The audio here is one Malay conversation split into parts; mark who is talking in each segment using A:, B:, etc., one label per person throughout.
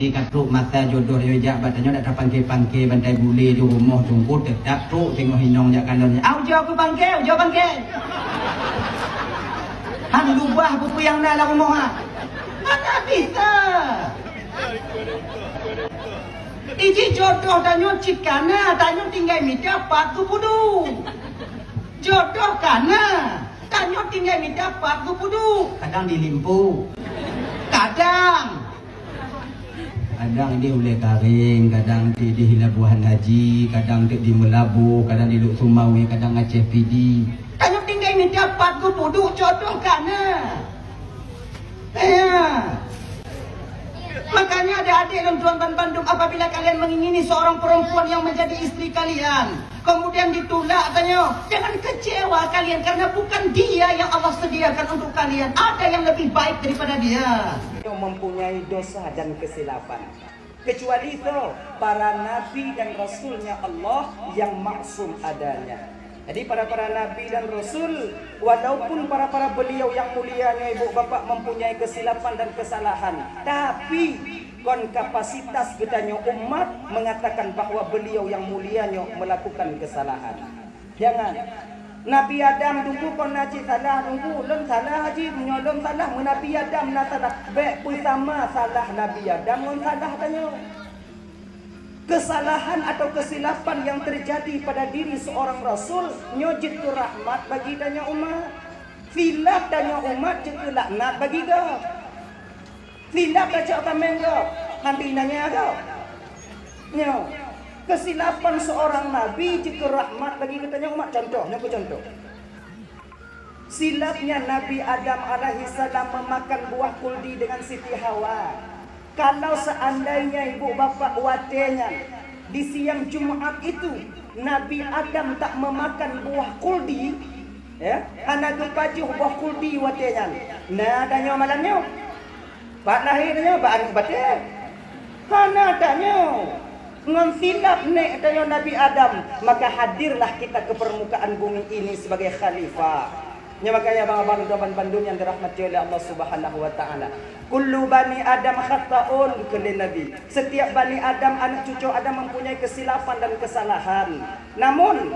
A: Katruk mata jodoh dia jak batanya dak pangke-pangke bantai bule di rumah tunggu tetap truk tengok hinong jak kanannya. Au jo aku pangke, jo pangke. Han lubah buku yang dalam rumah ha. Mana bisa? Iji jodoh danyo cikana, danyo tinggal minta patu pudu. Jodoh kana, danyo tinggal minta patu pudu. Kadang dilimpu. Kadang dia boleh karing, kadang di Hilabuhan Haji, kadang di Melabu, kadang di Luk Sumawi, kadang Aceh PD. Tanya tinggal ini dapat ku puduk jodoh kana. Makanya ada adik dan tuan Bandung, apabila kalian mengingini seorang perempuan yang menjadi istri kalian, kemudian ditolak, tanya, jangan kecewa kalian karena bukan dia yang Allah sediakan untuk kalian. Ada yang lebih baik daripada dia.
B: Yang mempunyai dosa dan kesilapan. Kecuali itu para nabi dan rasulnya Allah yang maksum adanya. Jadi para nabi dan rasul, walaupun para beliau yang mulianya ibu bapak mempunyai kesilapan dan kesalahan, tapi kapasitas kitanya umat mengatakan bahwa beliau yang mulianya melakukan kesalahan. Jangan Nabi Adam tunggu kon naji salah tunggu lem salah haji menyolom salah Nabi Adam na salah baik pun sama salah Nabi Adam kon salah tanya. Kesalahan atau kesilapan yang terjadi pada diri seorang rasul nyojit tu rahmat bagi tanya umat. Filap tanya umat jadi laknat bagi kau. Filap baca komen kau. Nanti nanya kau. Nyo. Kesilapan seorang nabi jika rahmat bagi katanya umat. Contohnya aku contoh. Silapnya Nabi Adam alaihi salam memakan buah kuldi dengan Siti Hawa. Kalau seandainya ibu bapa watenya di siang Jumat itu Nabi Adam tak memakan buah kuldi, ya, anak kepajuh buah kuldi watenya. Nah, tanya malamnya. Pak lahirnya pak batin. Hana tanya. Ngonsilap nek tanya Nabi Adam, maka hadirlah kita ke permukaan bumi ini sebagai khalifah. Ya makanya abang-abang dan bandung yang dirahmati oleh Allah Subhanahu wa taala. Kullu bani Adam khata'un kulli nabi. Setiap bani Adam, anak cucu Adam mempunyai kesilapan dan kesalahan. Namun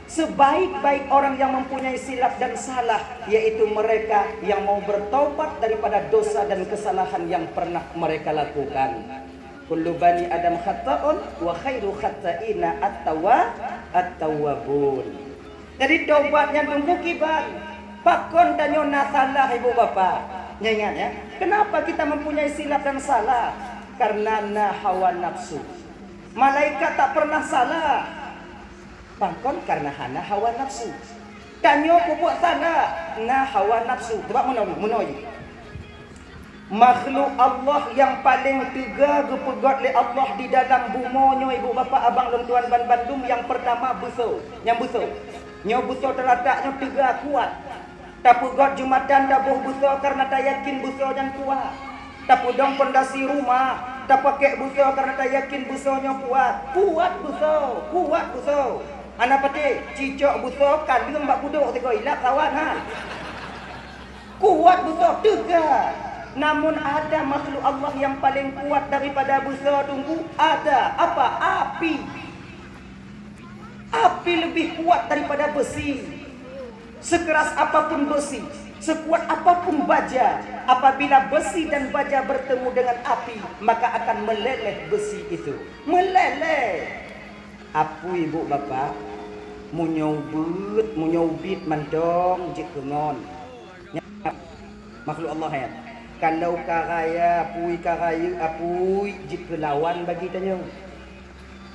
B: sebaik-baik orang yang mempunyai silap dan salah yaitu mereka yang mau bertaubat daripada dosa dan kesalahan yang pernah mereka lakukan. Kullu bani Adam khata'un wa khairu khata'ina at-tawwabun. Jadi taubatnya tunggu kibat. Pakon danyo na salah ibu bapa. Ingat ya. Kenapa kita mempunyai silap dan salah? Karena na hawa nafsu. Malaikat tak pernah salah. Pakon karena hana hawa nafsu. Danyo pupuk salah na hawa nafsu. Coba menoi. Makhluk Allah yang paling tiga gepegat oleh Allah di dalam bumonyo ibu bapa abang dan tuan Bandung yang pertama buso. Yang buso. Nyo buso terletaknya tiga kuat. Tapi God Jumatan dah buso karena tak yakin buso yang kuat. Tapi dong pondasi rumah tak pakai buso karena tak yakin busonya kuat. Kuat buso. Anak pati cicok buso kan dia mbak buduk tiko ilap kawan ha. Kuat buso tiga. Namun ada makhluk Allah yang paling kuat daripada buso tunggu. Ada apa? Api. Api lebih kuat daripada besi. Sekeras apapun besi, sekuat apapun baja, apabila besi dan baja bertemu dengan api, maka akan meleleh besi itu. Meleleh. Apu ibu bapa, munyobit mandong jik kengon. Makhluk Allah ya. Kalau karaya, apui jik kelawan bagi tanya.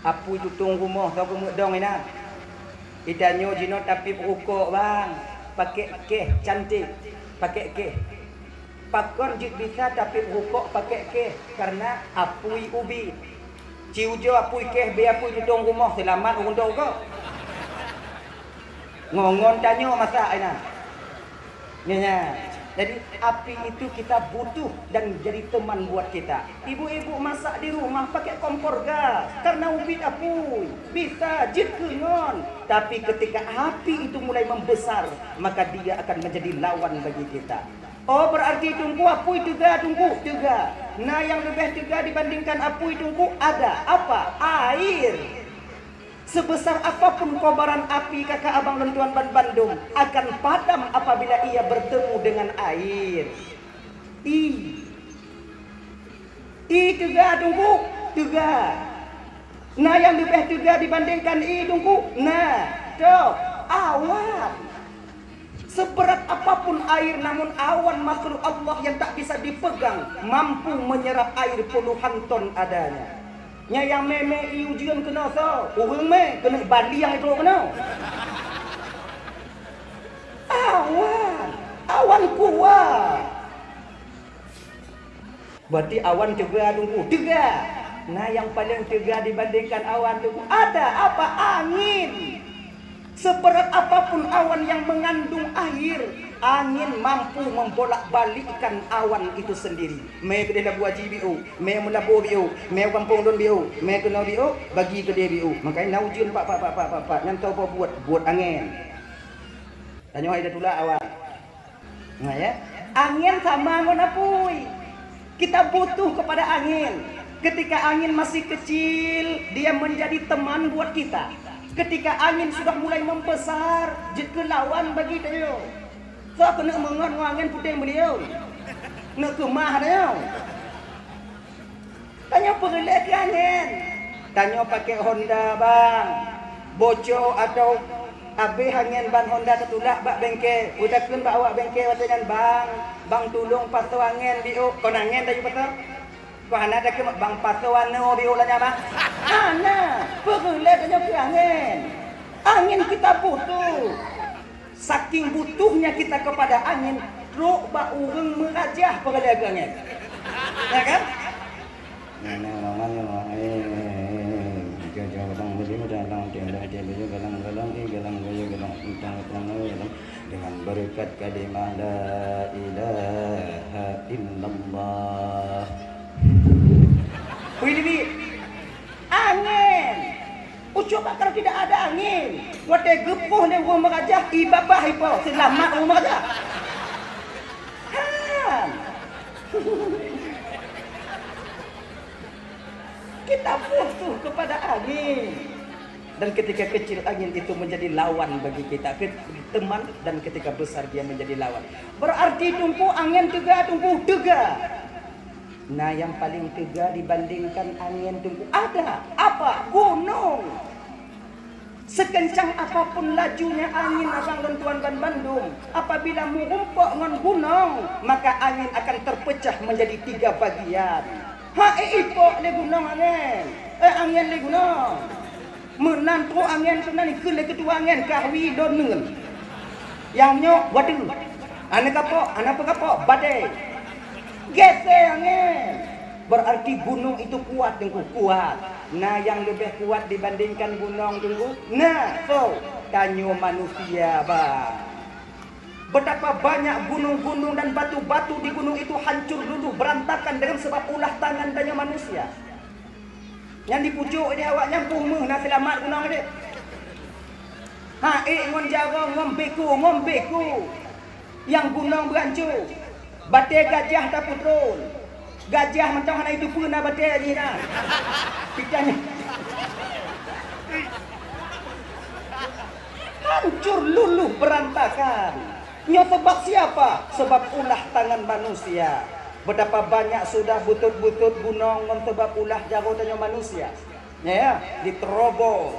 B: Apui tutung rumah, kau dong ina. Idanyo jino tapi berukuk bang. Pakai keh cantik. Pakai keh. Pakon jik bisa tapi berukuk pakai keh. Karena apui ubi. Ciujo apui keh biar apui tutung rumah. Selamat untuk kau. Ngongon tanyo masa ina. Nyonya. Jadi api itu kita butuh dan jadi teman buat kita. Ibu-ibu masak di rumah pakai kompor gas karena ubit apui bisa jit kengon. Tapi ketika api itu mulai membesar, maka dia akan menjadi lawan bagi kita. Oh berarti tungku apui tega tungku tega. Nah yang lebih tega dibandingkan apui tungku ada apa? Air. Sebesar apapun kobaran api kakak abang dan tuan Bandung akan padam apabila ia bertemu dengan air. Tega tungku tega. Nah yang lebih tega dibandingkan tungku. Nah tuh awan. Seberat apapun air, namun awan makhluk Allah yang tak bisa dipegang mampu menyerap air puluhan ton adanya. Nya yang meme ujian kena so, orang me kena bali yang itu kena. Awan kuat. Berarti awan juga tunggu tega. Nah yang paling tega dibandingkan awan tunggu ada apa? Angin. Seberat apapun awan yang mengandung air, angin mampu membolak-balikkan awan itu sendiri. Me ke dia buat GBO, me melabu BO, me kampung don BO, me kena BO bagi ke dia BO. Makanya naujun pak yang tahu apa buat angin. Tanya ada tula awan. Nah ya, angin sama ngonapui. Kita butuh kepada angin. Ketika angin masih kecil, dia menjadi teman buat kita. Ketika angin sudah mulai membesar, jadi lawan bagi dia. So kena mengon angin putih beliau. Nak kemah dia. Tanya pergelek angin. Tanya pakai Honda bang. Boco atau habis angin ban Honda tertulak bak bengkel. Udah kun bawa bengkel watanya bang tolong pasu angin biu. Kau angin tadi patah. Kau anak dah ke bang pasu wano biu lah bang. Ana, pergelek tanya ke angin. Angin kita butuh. Saking butuhnya kita kepada angin, rok bak urang merajah pergelek angin. Ya kan? Dengan berkat kalimah la ilaha illallah. Wih, angin. Coba kalau tidak ada angin, wadah gepuh ni orang merajah ibabah ipo selamat orang merajah. Kita butuh kepada angin. Dan ketika kecil angin itu menjadi lawan bagi kita, teman, dan ketika besar dia menjadi lawan. Berarti tunggu angin tega, tunggu tega. Nah yang paling tega dibandingkan angin tunggu ada apa? Gunung. Sekencang apapun lajunya angin abang dan tuan Bandung, apabila mengumpuk dengan gunung, maka angin akan terpecah menjadi 3 bagian. Ipok le gunung angin. Angin le gunung. Menantu angin kena ni ke ketua angin kahwi don nengen. Yang nyok wadu. Anak apa badai. Gesek angin. Berarti gunung itu kuat tengku kuat. Nah yang lebih kuat dibandingkan gunung tengku. Nah so tanyo manusia bang. Betapa banyak gunung-gunung dan batu-batu di gunung itu hancur dulu berantakan dengan sebab ulah tangan tanyo manusia. Yang di pucuk dia awak nyampung meh nak selamat gunung dia. Ngon jarong ngombeku. Yang gunung berancur. Batai gajah tak putrul. Gajah macam mana itu pun nak batai ni dah. Pitanya. Hancur luluh berantakan. Nyo sebab siapa? Sebab ulah tangan manusia. Betapa banyak sudah butut-butut gunung sebab ulah jagotannya manusia. Ya, diterobos.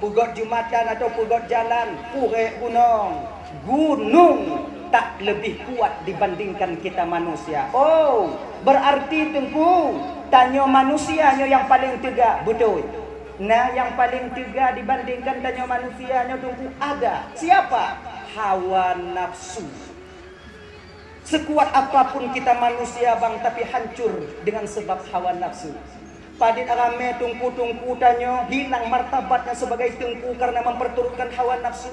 B: Pugot jumatan atau pugot jalan, purek gunung. Gunung tak lebih kuat dibandingkan kita manusia. Oh, berarti tengku tanyo manusia nyo yang paling tega, betul. Nah, yang paling tega dibandingkan tanyo manusia nyo tengku ada. Siapa? Hawa nafsu. Sekuat apapun kita manusia bang, tapi hancur dengan sebab hawa nafsu. Padit arame tungku-tungku tanyo hilang martabatnya sebagai tengku karena memperturutkan hawa nafsu.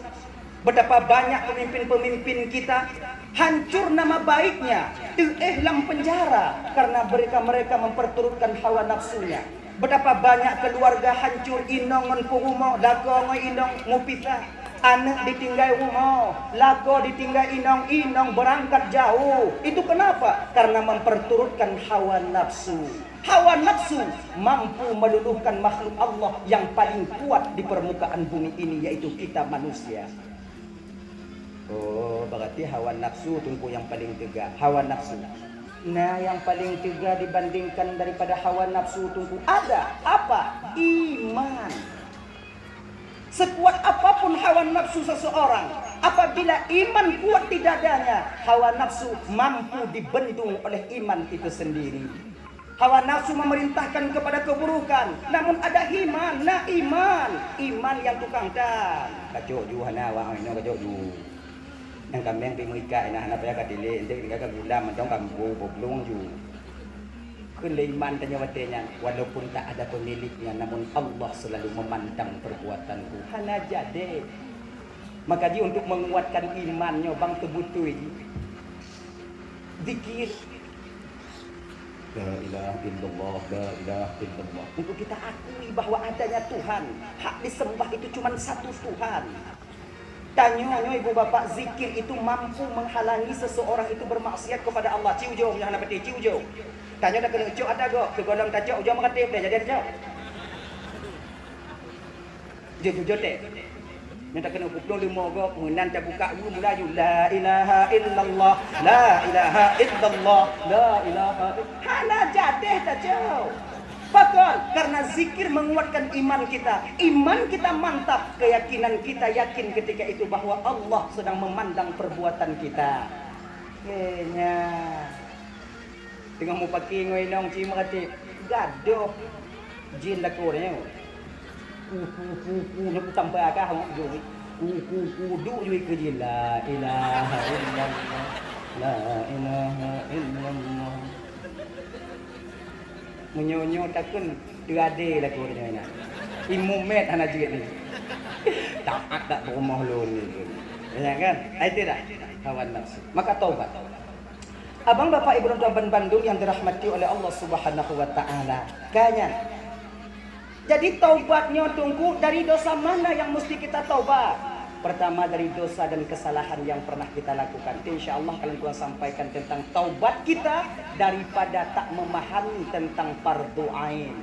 B: Betapa banyak pemimpin-pemimpin kita hancur nama baiknya, dalam penjara karena mereka memperturutkan hawa nafsunya. Betapa banyak keluarga hancur inongon purumo dagongo inong ngupisah. Anak ditinggal rumah, lago ditinggal inong-inong berangkat jauh. Itu kenapa? Karena memperturutkan hawa nafsu. Hawa nafsu mampu meluluhkan makhluk Allah yang paling kuat di permukaan bumi ini, yaitu kita manusia. Oh, berarti hawa nafsu tunggu yang paling tegak. Hawa nafsu. Nah, yang paling tegak dibandingkan daripada hawa nafsu tunggu ada apa? Iman. Sekuat apapun hawa nafsu seseorang, apabila iman kuat di dadanya, hawa nafsu mampu dibendung oleh iman itu sendiri. Hawa nafsu memerintahkan kepada keburukan, namun ada iman, iman yang tukang dan. Kacau ju hana wa ino kacau ju. Yang kambing pimika ina hana paya kadile, ente ka gula macam kambu boblong ju. Iman tanya watenya, walaupun tak ada pemiliknya, namun Allah selalu memandang perbuatanku. Hana jade. Maka ji untuk menguatkan imannya bang tebutui zikir la ilaha illallah, la ilaha illallah. Untuk kita akui bahwa adanya Tuhan, hak disembah itu cuma satu Tuhan. Tanya ibu bapak, zikir itu mampu menghalangi seseorang itu bermaksiat kepada Allah. Ciujo, jangan apa ciujo. Tanya dah kena cok ada go, ke golong tak cok, ujung mengatip dah jadi cok. Jujur teh. Minta kena pukul 5 go, mengan tak buka dulu mula ju la ilaha illallah, la ilaha illallah, la ilaha. Hana jadeh tak cok. Pakon, karena zikir menguatkan iman kita. Iman kita mantap, keyakinan kita yakin ketika itu bahwa Allah sedang memandang perbuatan kita. Kayaknya tengah mau pakai ngoy nong cima kata gaduh jin dah kornya nak sampai akak hang jo du jo ke jin la ilaha illallah, la ilaha illallah. Menyonyo takun terade lah kornya na imumet hana jit ni tak rumah lu ni ya kan itu dah hawa nafsu. Maka taubat. Abang bapak ibu dan Bandung yang dirahmati oleh Allah Subhanahu wa taala. Kanyan. Jadi taubatnya tunggu dari dosa mana yang mesti kita taubat? Pertama dari dosa dan kesalahan yang pernah kita lakukan. Insyaallah kalian gua sampaikan tentang taubat kita daripada tak memahami tentang fardu ain.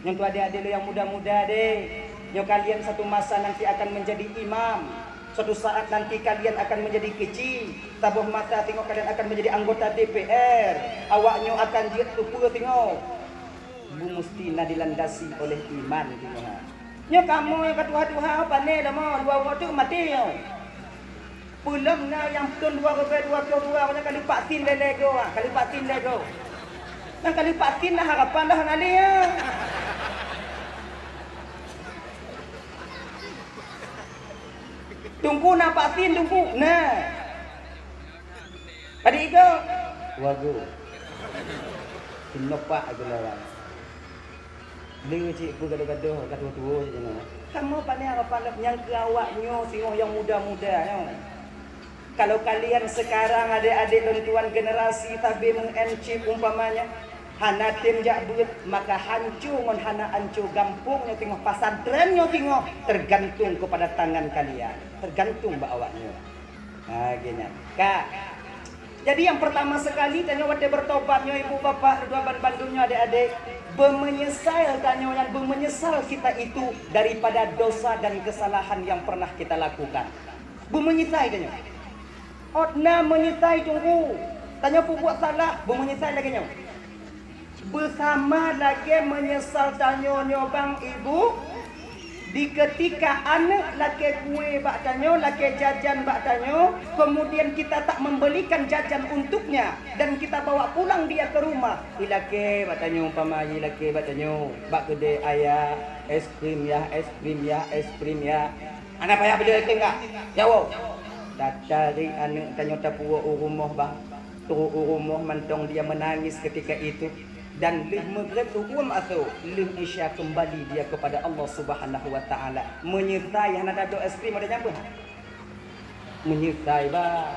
B: Yang tu adik-adik yang muda-muda deh. Yang kalian satu masa nanti akan menjadi imam. Suatu saat nanti kalian akan menjadi kecil. Tabuh mata tengok kalian akan menjadi anggota DPR. Awaknya akan jiat lupa tengok. Bu mesti dilandasi oleh iman tengok. Nya kamu yang ketua-tua apa ni dah mau dua waktu mati yo. Belum na yang betul dua banyak kali patin lego kali patin lego. Nang kali patin lah harapan dah nali ya. Tunggu nak patin tunggu. Nah. Adik iko. Wagu. Kenapa aku lawan? Dia cikgu gaduh-gaduh kat tua-tua je nah. Kamu pandai apa yang ke awaknya tengok yang muda-muda yo. Kalau kalian sekarang adik-adik dan tuan generasi tabi mengencip umpamanya hana tim jak buat maka hancur mon hana hancur gampungnya tengok pasantrennya tengok tergantung kepada tangan kalian. Tergantung mbak awaknya. Nah gini. Kak. Jadi yang pertama sekali tanya waktu bertobatnya ibu bapak dua Bandungnya adik-adik menyesal tanya yang menyesal kita itu daripada dosa dan kesalahan yang pernah kita lakukan. Menyesal tanya. Otna menyesal tunggu. Tanya pun buat salah, menyesal lagi nya. Bersama lagi menyesal tanya bang ibu di ketika anak laki kue bak tanyo, laki jajan bak tanyo, kemudian kita tak membelikan jajan untuknya dan kita bawa pulang dia ke rumah. Ilake bak tanyo umpama ilake bak tanyo, bak gede ayah, es krim ya, es krim ya, es krim ya. Anak payah beli es krim enggak? Jawab. Datari anak tanyo tapuwa rumah bang. Turu rumah mantong dia menangis ketika itu. Dan maghrib hukum atau isya kembali dia kepada Allah Subhanahu wa taala. Menyertai hana ada es krim ada nyapa? Menyertai ba.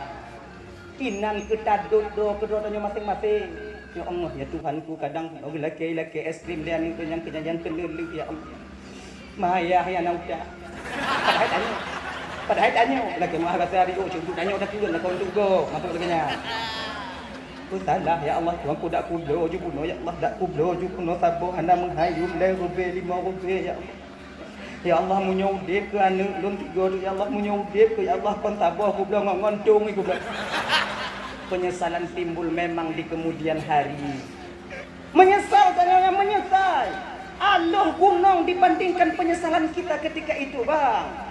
B: Inan kita do keduanya masing-masing. Ya Allah ya Tuhanku kadang laki es krim dia ni yang kenyanyian kelulu ya Allah. Maya ya nauda. Padahal tanya lagi mah kata hari oh cukup tanya dah turun lah kau tunggu. Masuk lagi nya. Ku salah ya Allah Tuhan ku dak kublo ju puno ya Allah dak kublo ju puno sabo hana menghayum le rube 5 rube ya Allah. Ya Allah munyudip ke anu lun 3 tu ya Allah munyudip ke ya Allah kon sabo kublo ngoncung iku kublo. Penyesalan timbul memang di kemudian hari. Menyesal tanya menyesal. Allah gunung dibandingkan penyesalan kita ketika itu bang.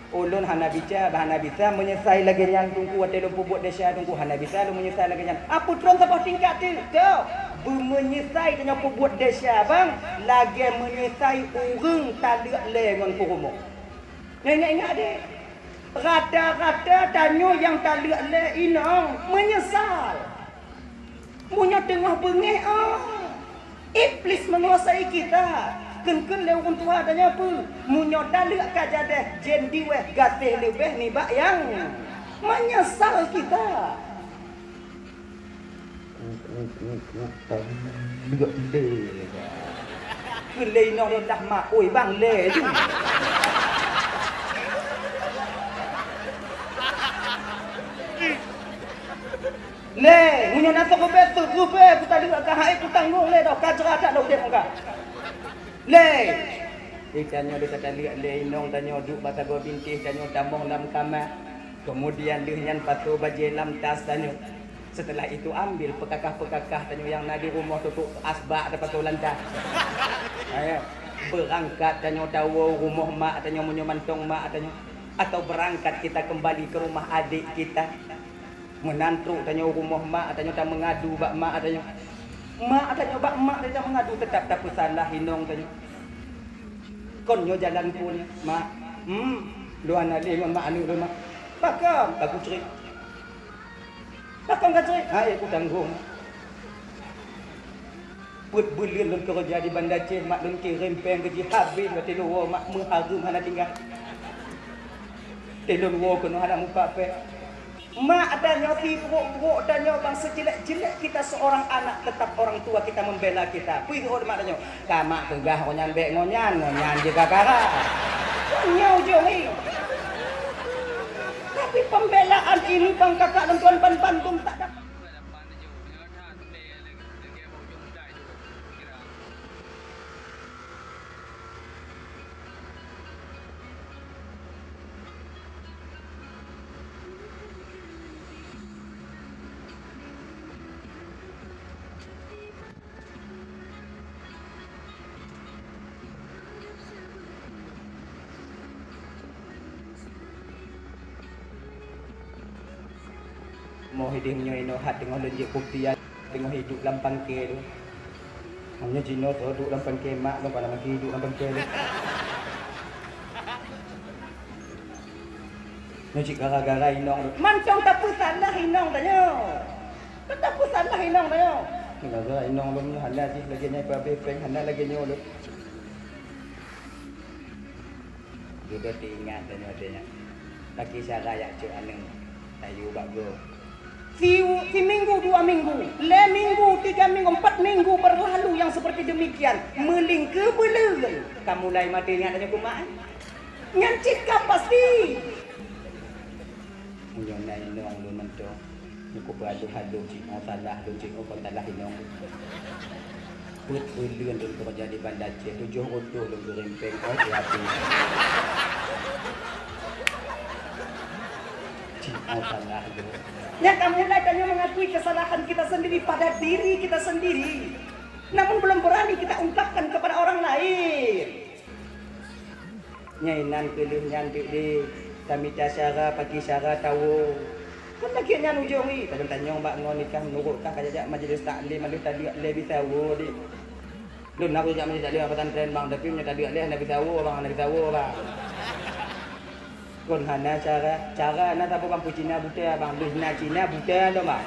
B: Ulun hana bica hana bisa menyesal lagi yang tunggu ada lu buat desa tunggu hana bisa lu menyesal lagi yang apa tron sabah tingkat tu menyesal tanya buat desa bang lagi menyesal urang tak ada lengan kurumo. Ingat deh. Rata-rata tanya yang tak ada le inang menyesal. Punya tengah bengih iblis menguasai kita. Ken-ken le orang tua tanya apa? Munyo dalek kaja deh jendi weh gatih lebih ni bak yang menyesal kita. Le no dah mak oi bang le tu. Le, munyo nak ko betul rupe ku tadi ka hai ku tanggung le dah kajra tak dah dia muka. Le. Ditanya dia kata lihat le inong tanya duk bata go bintih tanya tamong lam kamar. Kemudian dia nyan patu baje lam tas tanya. Setelah itu ambil pekakah-pekakah tanya yang nadi rumah tu asbak dapat tu lantas. Ayo berangkat tanya tahu rumah mak tanya munyo mantong mak tanya atau berangkat kita kembali ke rumah adik kita. Menantu tanya rumah mak tanya tak mengadu bak mak tanya. Mak tanya bak mak tanya mengadu tetap tak salah hinong tanya. Konyo jalan pun mak. Lu anak dia dengan mak anu lu mak. Pakam aku cerit. Pakam ka cerit. Hai aku tanggung. Put bulian lun kerja di Bandar Aceh mak lun kirim peng gaji habis kata lu mak mengharum hana tinggal. Telon wo kono hana muka pe. Mak adanya buruk-buruk adanya bang sejelek-jelek kita seorang anak tetap orang tua kita membela kita. Puih hormat adanya. Kamak tegah ngonyan bek ngonyan juga kara. Nyau jongi. Tapi pembelaan ini bang kakak dan tuan Bandung tak dapat. Mau hidupnya inohat dengan lejek buktian tengah hidup lampang ke tu. Hanya Cina tu duduk lampang ke mak tu pada lagi hidup lampang ke tu. Nyuci gara-gara inong tu. Mancong tak salah inong tanya. Tak salah inong tanya. Gara-gara inong lu hanya sih lagi nyai babe peng hanya lagi nyol. Juga diingat tanya tanya. Laki saya ya cuk aneng. Tayu bago. Si minggu 2 minggu, le minggu 3 minggu 4 minggu berlalu yang seperti demikian melingke belel. Kamu mulai mati ingat tanya kumaan. Nyancit kah pasti. Yang lain orang lu mentok. Aku beradu-adu cik salah lu cik kau salah inong. Put bulian lu kerja di Bandar Aceh 7 rodo lu gerimpeng kau hati. Cik salah lu. Ya kamu mulai tanya mengakui kesalahan kita sendiri pada diri kita sendiri. Namun belum berani kita ungkapkan kepada orang lain. Nyainan kelih nyantik di kami cara pagi cara tahu. Kan lagi nyan ujongi. Tanya tanya mbak ngon nikah nurutkah kajak majlis taklim malu tadi le bisa wo di. Lu nak kajak majlis taklim apa tren bang tapi nya tadi le nak bisa wo bang nak bisa wo bang. Kon hana cara na tapo bang Cina buta bang Luzna Cina buta do bang.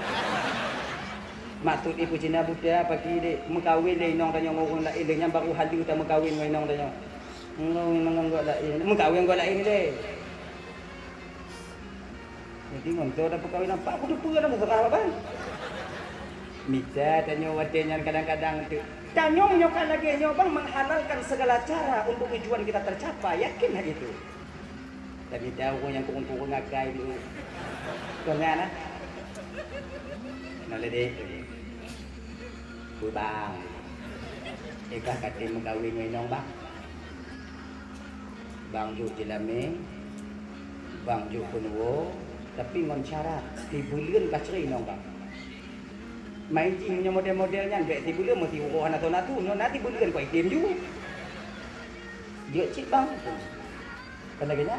B: Maksud ibu Cina buta pagi de mengkawin le inong tanya ngorong lain le baru halu ta mengkawin ngai inong tanya. Ngong ngok lain mengkawin ngok lain le. Jadi ngong dah perkawin nampak aku tu dah sekarang bang. Mita tanya watenya kadang-kadang tu. Tanya menyokan lagi bang menghalalkan segala cara untuk tujuan kita tercapai yakin hal itu. Tapi tahu ko yang kurang ngakai dulu. Kau ngana? Nalede. Bang. Ika kati magawin mo inong bang. Bang Ju Jilame. Bang Ju Punwo. Tapi ngon syarat. Tibulian kacri inong bang. Main jingnya model-modelnya. Gak tibulian mau tiwuhan atau natu. Nanti tibulian kau itim juga. Dia cik bang. Kenaganya?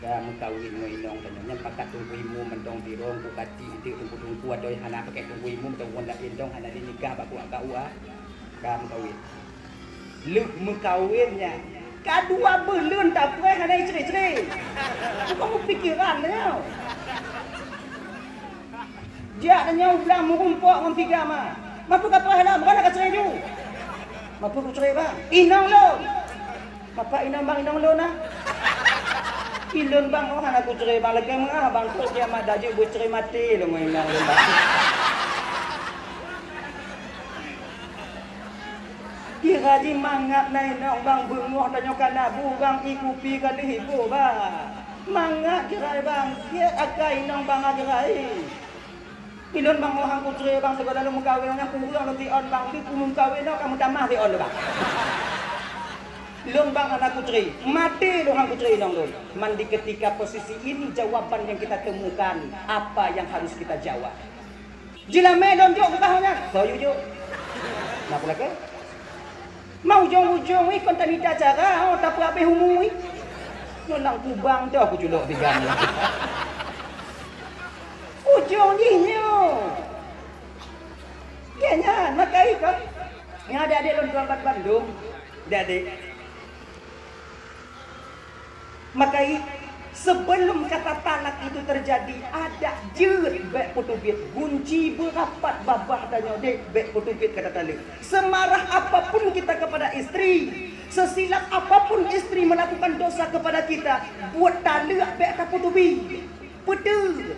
B: Dah mengkawin mo inong tanyanya pakat tunggu imu mendong birong bukati itu tunggu adoy hana pakai tunggu imu mendong wanda indong hana di nikah baku akau ka mengkawin. Lu mengkawinnya kadua belun tak puai hana istri-istri. Kamu pikiran nya. Dia tanya ulang mengumpuk memfikir mah. Mapu kata hana bukan nak cerai ju. Mapu cerai bang. Inong lo. Bapak inong bang inong lo nah. Ilun bang, oh anak ku cerai bang lagi mengah bang tu dia mah daju bu cerai mati lo main bang lembak. Kira ji mangat nai nong bang bungoh dan nyokan nabu bang ikupi kali hibu bang. Mangat kira bang, dia akai nong bang agai. Ilun bang oh aku cerai bang segala lo mukawin yang kurang lo tion bang di kumum kawin no kamu tamah tion lo bang. Long bang anak putri, mati dong aku putri dong. Mandi ketika posisi ini jawaban yang kita temukan, apa yang harus kita jawab. Jilame don jok ketahnya, bayu jok. Nak lagi? Mau ujung-ujung ikon tani cara, oh tak apa humui. Nang kubang tu aku julok tiga ni. Ujung jinyo. Kenya, makai kan? Yang ada adik lontuan Bandung, adik. Maka sebelum kata talak itu terjadi ada jeut bek putubit kunci berapat babah danyo dek bek putubit kata talak. Semarah apapun kita kepada istri, sesilap apapun istri melakukan dosa kepada kita, buat talak bek kata putubit. Petu.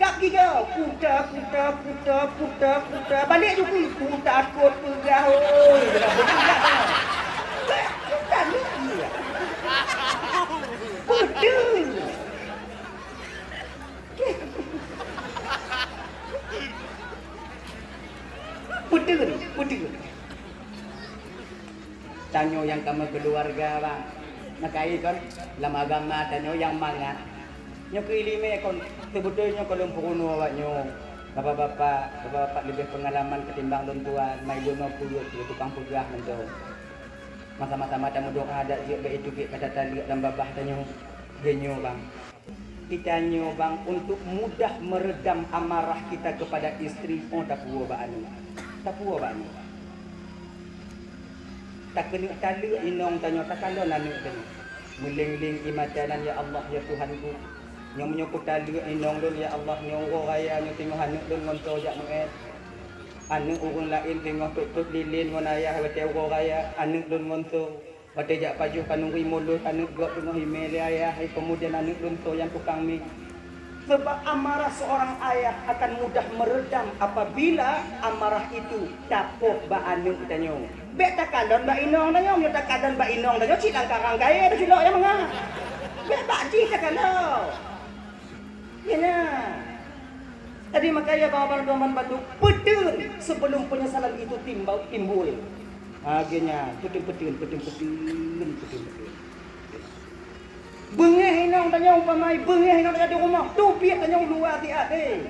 B: Kaki kau kuda balik juga ku takut pegah oi. Putih. Tanyo yang kamu keluarga bang, nakai kan, dalam agama tanyo yang mangat. Nyo kilime kon sebetulnya kalau puruno awaknyo. Bapak-bapak lebih pengalaman ketimbang orang tua, mai dono puluh tukang pegah mendo. Masa-masa macam doa ada je itu kata tali dan babah tanyo genyo bang. Kita nyo bang untuk mudah meredam amarah kita kepada istri. Oh tak puas ba anu. Tak kena tali inong tanyo tak kalon anu tanyo. Muling-ling imatanan ya Allah ya Tuhanku. Yang menyokot tali inong don ya Allah nyo raya nyo tengok hanuk don ngonto jak nuet. Anu urang lain tengok tuk lilin ngon ayah betel raya anu don ngonto. Bate jak paju kanung mulut anu gok tengok himel ayah kemudian anu don to yang tukang mi. Sebab amarah seorang ayah akan mudah meredam apabila amarah itu tapok ba anu tanyo. Bek takalon ba inong tanyo, nyo takalon ba inong tanyo cilang karang gaya da silok yang mangah. Bek bakji takalon. Ya. Tadi makanya kawan-kawan Bandung petir sebelum penyesalan itu timbul. Akhirnya petir. Bengeh inong tanya umpamai bengeh inong di rumah. Tupi tanya ulu hati-hati.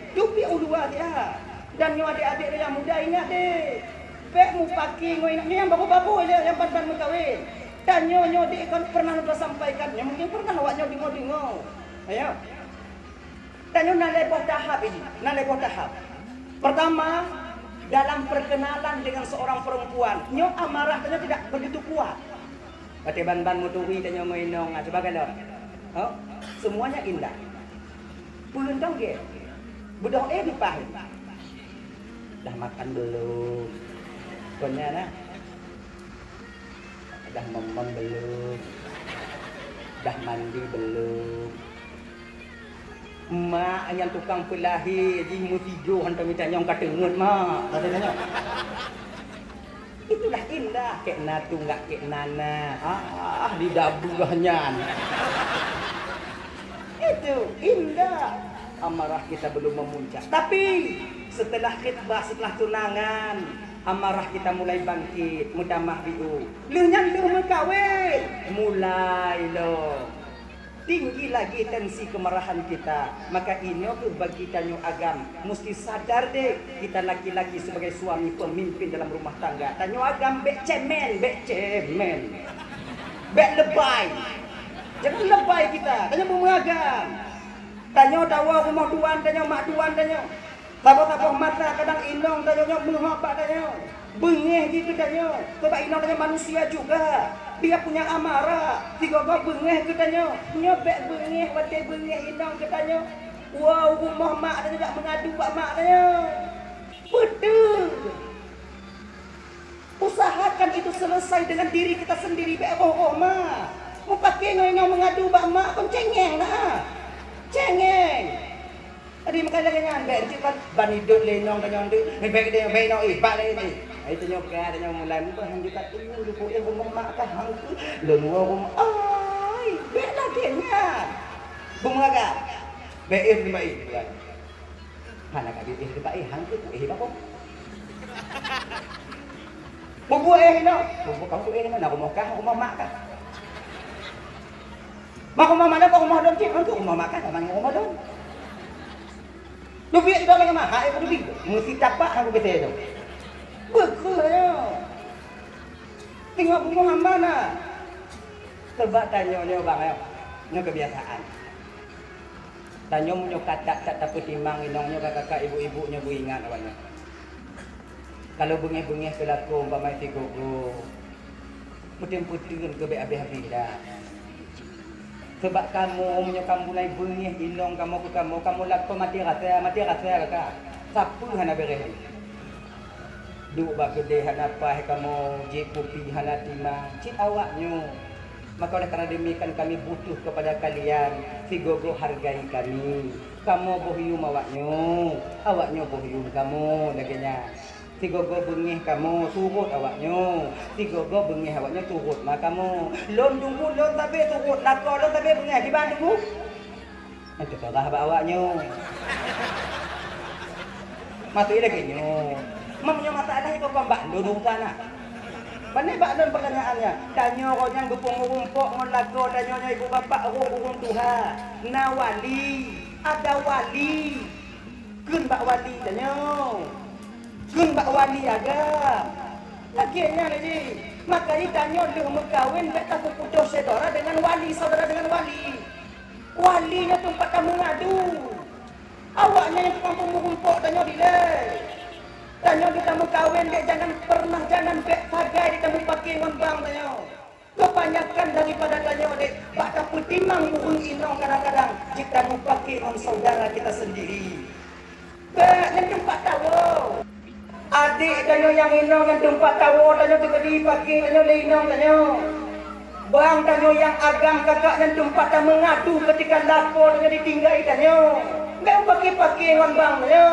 B: Dan nyo adik-adik yang muda ingat deh. Pek mu paki ngo ingat yang babu-babu aja yang ban kawin. Dan nyo di kan pernah sampaikan, mungkin pernah awaknya dengo. Ayo. Tanya nalepoh tahap. Pertama, dalam perkenalan dengan seorang perempuan, nyo amarahnya tidak begitu kuat. Pati ban-ban muturi tanya mainong, sebagai lo. Oh, semuanya indah. Pulun dong ge. Budong dipahit. Dah makan belum? Konya nah. Dah memang belum? Dah mandi belum? Mak yang tukang pelahi di mu tidur hantar minta nyong katengut mak katanya. Itulah indah. Kek natu nggak kek nana. Di dabuhnya. Itu indah. Amarah kita belum memuncak. Tapi setelah khitbah, setelah tunangan, amarah kita mulai bangkit. Mudamah biu. Lunya lu kawin. Mulai lo. Tinggi lagi tensi kemarahan kita. Maka ini bagi tanyo agam. Mesti sadar deh. Kita laki-laki sebagai suami pemimpin dalam rumah tangga. Tanyo agam bek cemen. Bek lebay. Jangan lebay kita. Tanyo mengagam. Tanyo tawa rumah tuan, tanyo mak tuan, tanyo. Tabah-tabah mata kadang inong tanyo mengapa tanyo. Bengeh gitu tanyo. Sebab inong tanyo manusia juga. Dia punya amarah. Tiga bengeh katanya. Nyobek bengeh, wadah bengeh inang katanya. Wow, rumah mak tanya tak mengadu pak mak tanya. Betul. Usahakan itu selesai dengan diri kita sendiri. Beroh mak. Mau pakai ngomong mengadu pak mak pun cengeng lah. Cengeng. Tadi makanya dengan bek cepat banidut lenong tanya nduk. Bek dia bek no ibak ni. Itu nyoka tanya mulai muka hang dekat tu lupa yang bermak kan hang tu lengo rum ai bek lagi nya bumaga bek ni mai kan hana ka bek ni bai hang tu ba ko bubu no bubu kau tu no nak rumah kah rumah mak kah mak rumah mana kau rumah don cik hang tu rumah mak kah mana rumah don dubi di dalam mah ha dubi mesti tapak hang betul tu bekulnya. Tengok rumah mana? Sebab tanya bang ya. Ini kebiasaan. Tanya punya kata tak pertimbang inongnya kakak ibu-ibunya beringat awaknya. Kalau bengeh-bengeh kelaku umpamai si gogo. Putin-putin ke habis-habis dah. Sebab kamu mulai bengeh inong kamu laku mati rasa kakak. Siapa hana beres? Duk bagede hanapah kamu je kopi hana timang cik awaknya. Maka oleh kerana demikian kami butuh kepada kalian. Si gogo hargai kami. Kamu bohyum awaknya bohyum kamu laganya. Si gogo bengih kamu turut awaknya. Si gogo bengih awaknya turut mak kamu. Lon tunggu lon tapi turut lako lon tapi bengih di bandungmu. Itu terah awaknya. Mati lagi nyo. Mamanya masalah itu kau mbak duduk sana. Mana mbak dan pertanyaannya? Tanya kau yang gupung-gumpuk ngelago tanya ibu bapak urung Tuhan. Na wali, ada wali. Kun mbak wali tanya. Kun mbak wali ada. Laginya lagi. Makanya tanya lu mengkawin beta putus saudara dengan wali, saudara dengan wali. Walinya tempat kamu ngadu. Awaknya yang gupung-gumpuk tanya dilai. Tanya kita mau kawin dia jangan bek pagai kita mau pakai ngembang tanya. Kebanyakan daripada tanya dek bakal pertimbang burung inong kadang-kadang kita mau pakai on saudara kita sendiri. Bek yang tempat tahu. Adik tanya yang inong yang tempat tahu tanya tu kedi pakai tanya le inong tanya. Bang tanya yang agam kakak yang tempat tak mengadu ketika lapor tanya ditinggal tanya. Bek pakai ngembang tanya.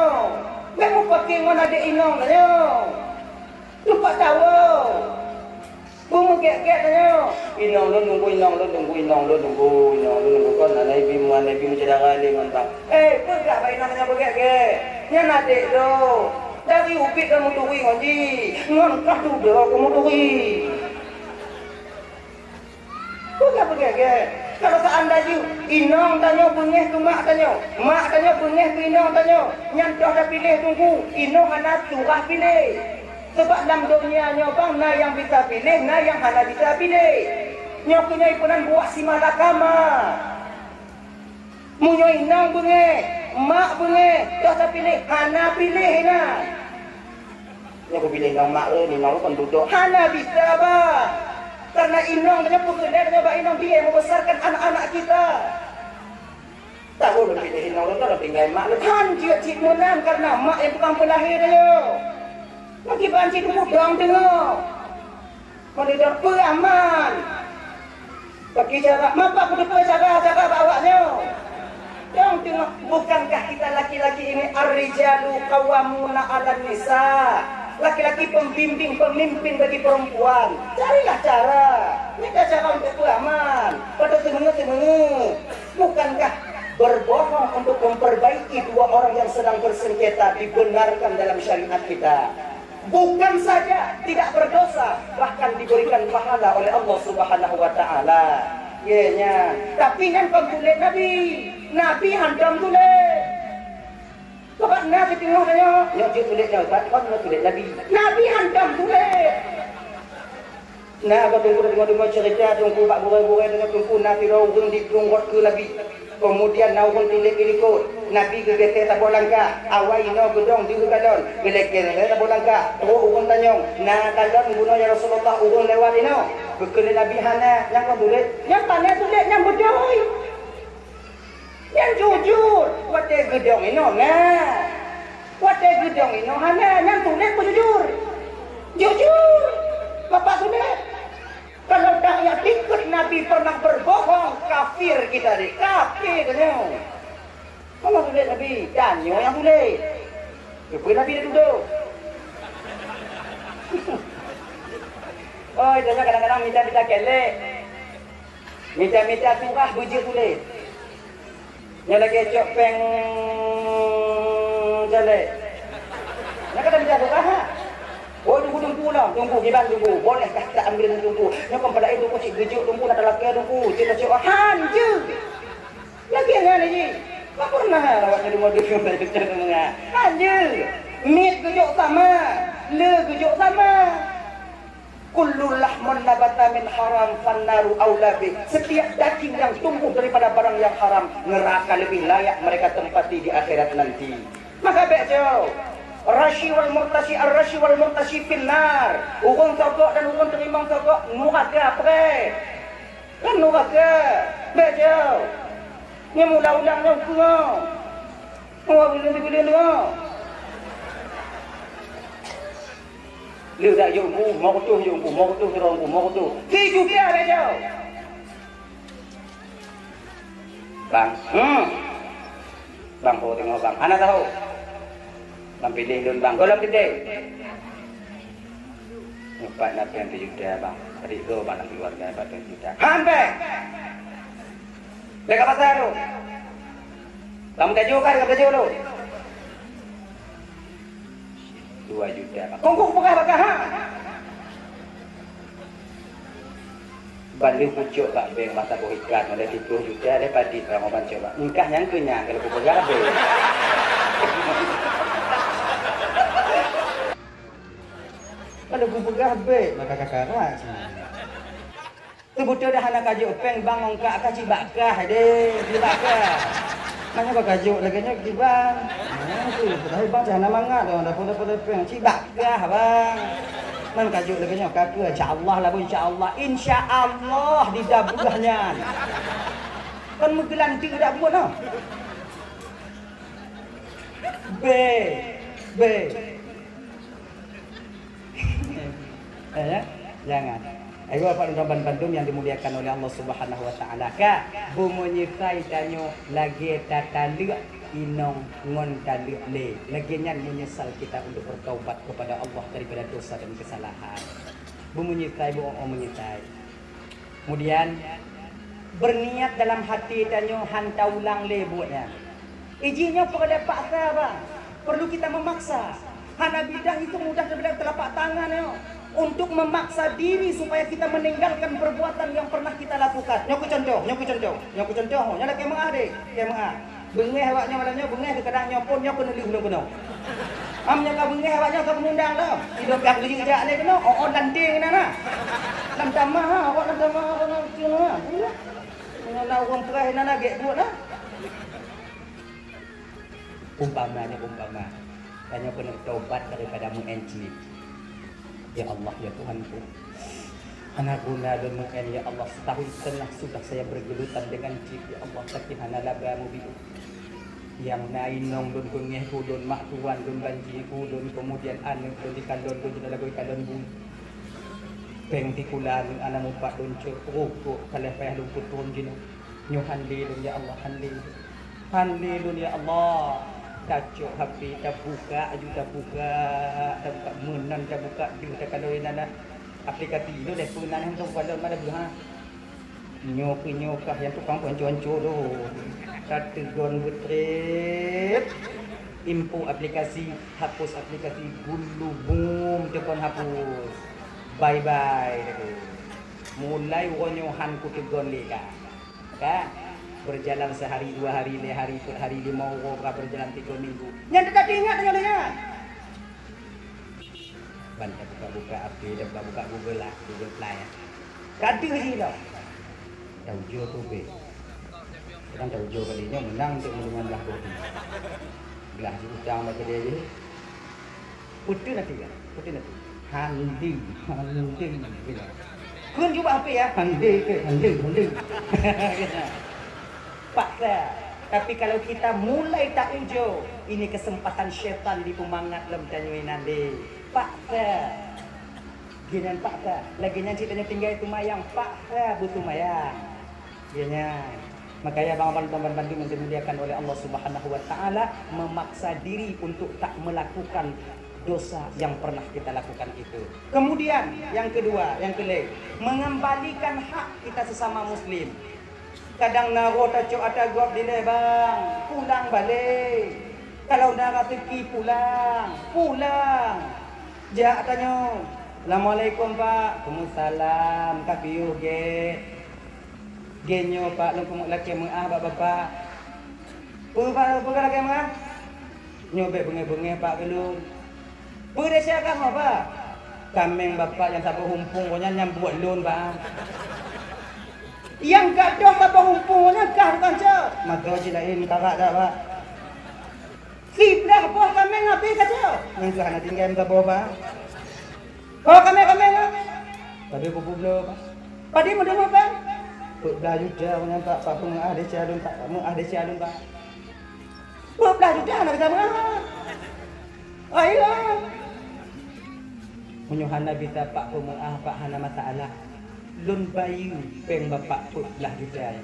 B: Kamu pakai mana ada inong tanya. Lupa tahu. Kamu gek-gek tanya. Inong lu nunggu kan ada ibu mencedera ni mantap. Pergi apa inong tanya gek-gek. Nya adik lo. Dari upik kamu turi ngaji. Ngangkat tu dah kamu turi. Pergi apa gek-gek. Kalau seandainya inong tanya bengeh ke mak tanya bengeh ke inong tanya nyantoh dah pilih tunggu inong hana surah pilih sebab dalam dunia bang na yang bisa pilih na yang hana bisa pilih nyokunya ipunan buat si malakama munyo inong bengeh mak bengeh dah pilih hana pilih na nyoku pilih inong mak ni inong kan duduk hana bisa bah. Karena inong tanya pekerja tanya bak inong dia membesarkan anak-anak kita. Tak boleh pilih inong tu tinggal mak lu. Kan cik menang karena mak yang bukan pelahir dia. Lagi banci mudang tengok. Mana dah peramal. Bagi cara mak aku depan cara bawanya. Yang tengok bukankah kita laki-laki ini ar-rijalu qawwamuna 'alan nisa. laki-laki pembimbing, pemimpin bagi perempuan. Carilah cara. Minta cara untuk beramal. Pada semengu-semengu. Bukankah berbohong untuk memperbaiki dua orang yang sedang bersengketa dibenarkan dalam syariat kita? Bukan saja tidak berdosa, bahkan diberikan pahala oleh Allah Subhanahu wa taala. Yenya, tapi yang tulis Nabi hantam tulis. Bapak Nabi tengok tanya, yo tulisnya Ustaz, kan tulis Nabi hantam tulis. Nah, kau tunggu cerita, tunggu pak burai-burai dengan tunggu Nabi rawung di tunggu ke Nabi. Kemudian naung tilik ilikut Nabi ke gete tak bolangka awai no gedong di galon gelek-gelek tak bolangka urun tanyong na galon bunuh ya Rasulullah urun lewat ino bekele Nabi hana yang kau tulis yang tanya tulis yang bedoy yang jujur wate gedong ino nah wate gedong ino hana yang tulis jujur bapak tulis. Kalau dah yang ikut Nabi pernah berbohong, kafir kita ni. Kafir katanya. Kalau tulis Nabi, Danyo yang tulis. Lepas Nabi dia duduk. Oh, itu kadang-kadang minta-minta kelek. Minta-minta surah bujur tulis. Yang lagi cok peng jelek. Yang kata minta surah ha? Oh, tunggu lah, tunggu, gimana tunggu? Boleh tak ambil tunggu? Nyokong pada itu cik gejuk tunggu, nak laki tunggu, cik hanju. Lagi yang ni, tak pernah awak jadi model film dari kecil tengah. Hanju, mit gejuk sama, le gejuk sama. Kullu lahmun nabata min haram fannaru aulabi. Setiap daging yang tumbuh daripada barang yang haram, neraka lebih layak mereka tempati di akhirat nanti. Maka bejo. Rashi wal murtashi finnar. Urung sokok dan urung terimang sokok nuraka pre. Kan nuraka. Bejo. Ni mula ulang yang kuno. Mau bila ni. Liu dak yongku, mau tu terongku, mau tu. Ki juga bejo. Bang. Bang oh tengok bang. Ana tahu. Bang pilih dun bang. Golong gede. Empat nak yang juta bang. Adik tu bang nak keluarga 4 juta. Hampe. Dekat pasar tu. Bang tajuk kan dekat tajuk tu. 2 juta bang. Kongkong pegah ha. Banding pucuk bak beng masa ikan ada 30 juta ada padi orang orang coba. Nikah yang kenyang kalau pegah beng. Kalau aku pegah baik, maka kakak tu betul dah anak kajuk peng bang ongkak kaci bakah deh, di bakah. Mana kau kajuk lagi nya di bang. Tu, tapi bang jangan mangat tu, dah peng ci bakah bang. Mana kajuk lagi nya kakak insya-Allah lah insya-Allah. Insya-Allah di dabulahnya. Kan menggelanti dak buat noh. B. Ya, jangan. Ayo Bapak dan Bandung yang dimuliakan oleh Allah Subhanahu wa taala. Ka bumunyi kai tanyo lagi tataluk inong ngon taluk le. Laginya menyesal kita untuk bertaubat kepada Allah daripada dosa dan kesalahan. Bumunyi kai bu menyitai. Kemudian berniat dalam hati tanyo hanta ulang le buatnya. Izinnya kepada paksa bang. Perlu kita memaksa. Hana bidah itu mudah daripada telapak tangan yo. Untuk memaksa diri supaya kita meninggalkan perbuatan yang pernah kita lakukan. Nyoku contoh. Nyala kemah deh, kemah. Bengeh awaknya malahnya bengeh kadang nyopon nyok kena liu kena. Amnya ka bengeh awaknya ka pengundang dah. Hidup yang lagi jak ni kena. Oh landing nana. Lam tamah awak lam tamah orang kena. Nana orang perah nana gek buat dah. Umpama. Tanya kena taubat daripada mu'enci. Ya Allah, ya Tuhanku. Anak guna dan mungkin ya Allah setahun setengah sudah saya bergelutan dengan cip ya Allah tapi hana labamu biu. Yang nain nong don bengeh ku don mak tuan don banji ku don kemudian anu don di kandon don jina lagu kandon bun. Peng tikulan anak mupak don cek rokok kalih payah don putun jino. Nyu handi don ya Allah handi. Handi don ya Allah. tacok HP dah buka menan dah buka juga kalau nana aplikasi itu deh punan tu kalau mana buha nyokah yang tukang ponco-ponco tu kata gon betrip info aplikasi hapus aplikasi bulu boom tekan hapus bye tu mulai wonyohan ku tegon leka ka berjalan sehari 2 hari 5 hari per hari 5 orang berjalan 3 minggu yang tidak ingat dengan banyak buka apa dan buka Google lah Google Play kata je dah tahu jo tu be orang tahu jo kalinya menang untuk menang belah bodi belah hutang macam dia je putih nanti handing bila kun juga apa ya handing paksa. Tapi kalau kita mulai tak ujo, ini kesempatan syaitan di pemangat lem tanyuin nanti. Paksa. Ginan paksa. Lagi nanti tanya tinggal itu mayang paksa butuh mayang. Ginan. Makanya bang bantu dimuliakan oleh Allah Subhanahu wa taala memaksa diri untuk tak melakukan dosa yang pernah kita lakukan itu. Kemudian yang kedua, yang kelima, mengembalikan hak kita sesama muslim. Kadang naro tacok ada gop dile bang, pulang balik. Kalau nara teki pulang. Jak tanya, Assalamualaikum Pak. Waalaikumsalam. Kapiu ge. Genyo Pak lengkung laki mengah bapak. Pak laki mengah. Nyobek bengeh-bengeh Pak belum. Pada siapa apa? Kameng bapak yang sabar humpung pokoknya nyambuat lun Pak. Yang gadoh bapak humpungnya kah kanca. Maka jilain kakak dah Pak. Siblah boh kameng api kata. Yang tu hana tinggal minta boh Pak. Oh kameng. Tadi kupu belum Pak. Padi mudah apa? Belah juta punya Pak. Pak pun ada cialun Pak. Kamu ada cialun Pak. Belah juta nak kita mengah. Ayolah. Menyuhana bisa Pak pemuah Pak hana masalah. Lun bayu peng bapak put lah juga.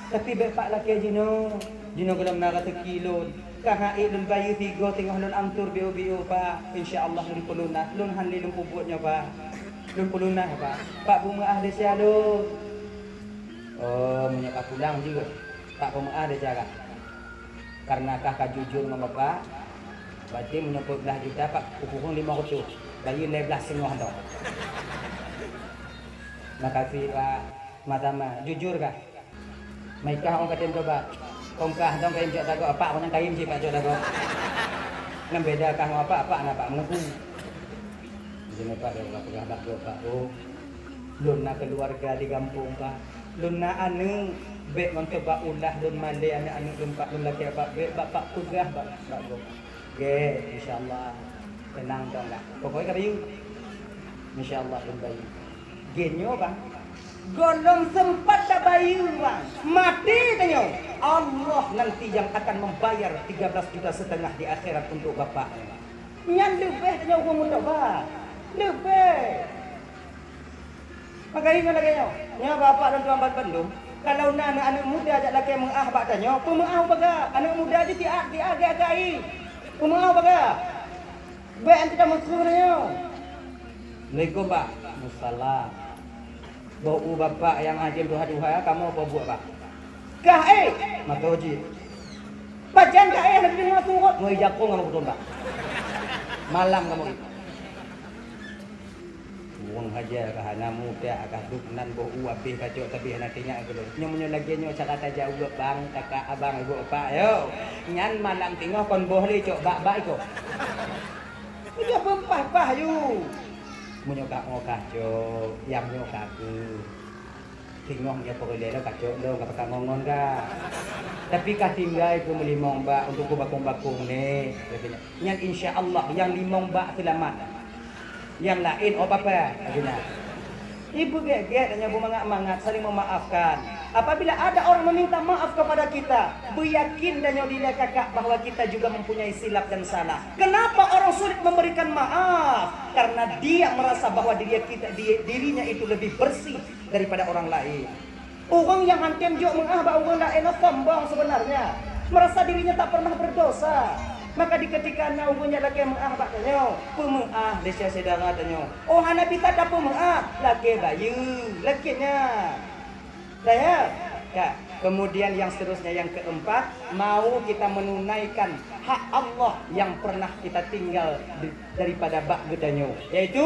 B: Tapi bapak laki jino kalau nak teki lun. Kahai lun bayu 3 tengah lun angtur bio Pak. Insya-Allah lun pulunah. Lun hanli lun puputnya Pak. Lun pulunah Pak. Pak pemuah dia sialun. Oh, menyapa pulang juga. Pak pemuah dia jaga. Karena kakak jujur sama bapak. Berarti menyebut belah juta Pak pupukung 500. Bayi 11 semua dah. Makasih Pak Matama. Jujur kah? Maikah orang katim coba. Kongkah dong kaim cak tago apa orang kaim sih Pak cak tago. Ngam beda kah apa anak Pak menguku. Jadi Pak dia pegah bak Pak. Oh. Luna keluarga di kampung Pak. Luna anu bek mencoba ulah lun male anak anu lun Pak lun laki Pak bek bapak pegah Pak. Oke, insyaallah tenang dong lah. Pokoknya kayu. Insyaallah lun bayi. Genyo bang, golong sempat tak bayu bang, mati tanya. Allah nanti yang akan membayar 13,5 juta di akhirat untuk bapak. Nyan lebih tanya hukum untuk bang, lebih. Makanya lagi nya bapak dan tuan Bandung. Kalau anak muda ajak laki mengah bak tanya, pemengah baga, anak muda aja tiak agak-agai. Pemengah baga. Baik anti dah masuk tanya. Assalamualaikum Pak. Assalam. Bau bapak yang ajim duha-duha kamu apa buat Pak? Kah matoji. Bajan kah nak dengar turut. Mau ijak kamu betul Pak. Malam kamu. Wong haja kah ana muda kah duknan bau abih kacau tapi nantinya aku. Nyonya lagi nyo cakap aja uga bang kakak abang ibu Pak. Yo. Nyan malam tengok kon boleh cok bak-bak iko. Dia pempah-pah you. Menyokak ngokah cok, yang nyokak ku tingong ya pokoknya lo kacok lo nggak pakai ngongon kah tapi kah tinggal ku melimong mbak untuk ku bakung-bakung nih yang insya Allah yang limong mbak selamat yang lain apa-apa ibu gek-gek dan ibu mangat-mangat saling memaafkan apabila ada orang meminta maaf kepada kita beryakin dan nyodila kakak bahwa kita juga mempunyai silap dan salah. Kenapa orang sulit memberikan maaf? Karena dia merasa bahwa dirinya itu lebih bersih daripada orang lain. Orang yang hantem jok mengah bahwa orang lain sombong sebenarnya merasa dirinya tak pernah berdosa. Maka di ketika na umurnya lagi mengaah bak tanyo, pemengaah desa saudara tanyo. Oh hana pita tak pemengaah, lagi bayu, lakinya. Saya, ya. Kemudian yang seterusnya yang keempat, mau kita menunaikan hak Allah yang pernah kita tinggal daripada bak gedanyo, yaitu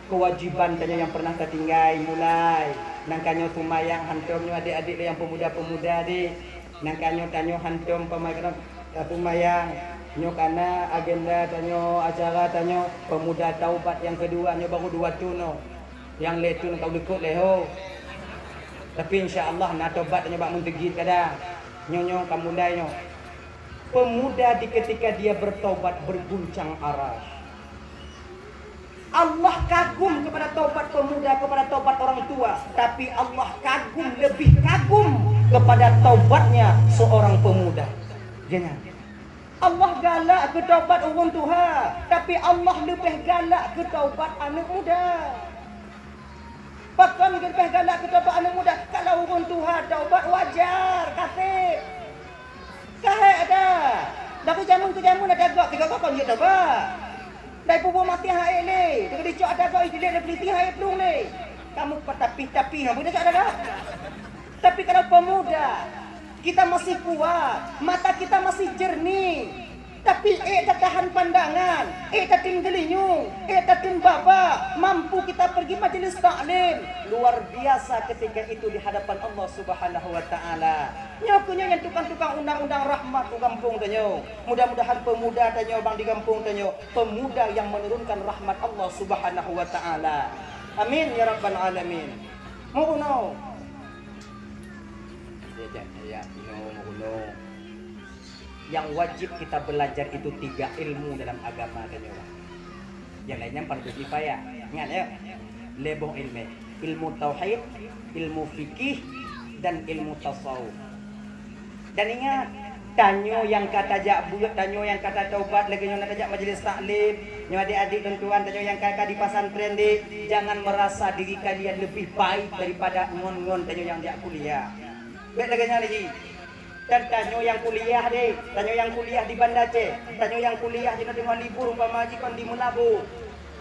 B: kewajiban tanyo yang pernah tertinggal mulai. Nangkanyo tumayang hantumnya adik-adik yang pemuda-pemuda di. Nangkanyo tanyo hantum pemagang tumayang. Nyo kana agenda tanyo acara tanyo pemuda taubat yang kedua nyo baru 2 tuno. Yang letun kau dekut leho. Tapi insya-Allah nak tobat tanyo bak mentegit kada. Nyo kamu nyo. Pemuda di ketika dia bertobat berguncang arah. Allah kagum kepada tobat pemuda, kepada tobat orang tua, tapi Allah kagum, lebih kagum kepada taubatnya seorang pemuda. Jangan. Allah galak ke taubat orang tua, tapi Allah lebih galak ke taubat anak muda. Bahkan lebih galak ke taubat anak muda. Kalau orang tua taubat wajar, kasih. Kahek ada. Tapi jamun tu jamun ada agak 3 kali dia taubat. Dai pubu mati hae le. Tengah dicok ada agak dia ada peliti hae pelung le. Kamu tapi ha boleh tak ada. Tapi kalau pemuda kita masih kuat, mata kita masih jernih. Tapi tak tahan pandangan, tak tinggalinyu, tak timbaba, mampu kita pergi majelis taklim. Luar biasa ketika itu di hadapan Allah Subhanahu wa taala. Nyokunya yang tukang-tukang undang-undang rahmat di kampung tanyo. Mudah-mudahan pemuda tanyo bang di kampung tanyo, pemuda yang menurunkan rahmat Allah Subhanahu wa taala. Amin ya rabbal alamin. Mohon yang wajib kita belajar itu 3 ilmu dalam agama dan orang. Yang lainnya fardu kifayah. Ingat ya. Lebong ilmu tauhid, ilmu fikih dan ilmu tasawuf. Dan ingat, tanyo yang kata jakbuyut, tanyo yang kata taubat, lagi nyo tajak majelis taklim, nyo adik-adik dan tuan tanyo yang kata di pesantren di, jangan merasa diri kalian lebih baik daripada ngon-ngon tanyo yang jak kuliah. Baik lagi lagi. Dan tanyo yang kuliah deh, tanyo yang kuliah di Banda Aceh, tanyo yang kuliah di tengah libur umpama majikan di Melabu.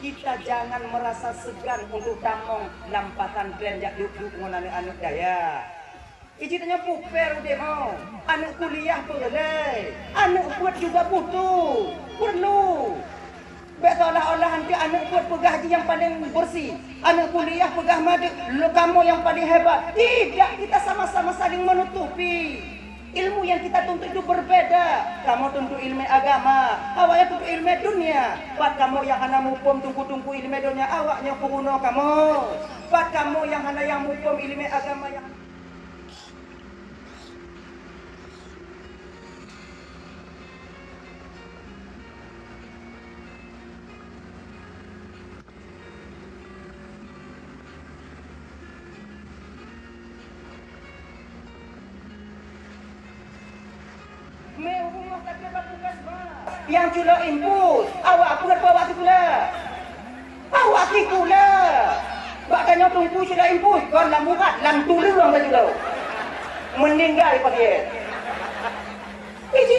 B: Kita jangan merasa segan untuk tamong lampatan tren jak duduk dengan anak-anak daya. Iji tanya puper udah mau, anak kuliah boleh, anak buat juga butuh, perlu. Seolah-olah nanti anak buat pegah haji yang paling bersih, anak kuliah pegah madek, kamu yang paling hebat. Tidak, kita sama-sama saling menutupi. Ilmu yang kita tuntut itu berbeda. Kamu tuntut ilmu agama, awaknya tuntut ilmu dunia. Buat kamu yang hana mupom tungku-tungku ilmu dunia, awaknya kuno kamu. Buat kamu yang hana yang mupom ilmu agama yang yang cula impus, awak pula bawa tu pula. Awak ni pula. Bak tanya tunggu cula impus, kau lam murat, lam tulu orang baju lau. Meninggal pakai. Ini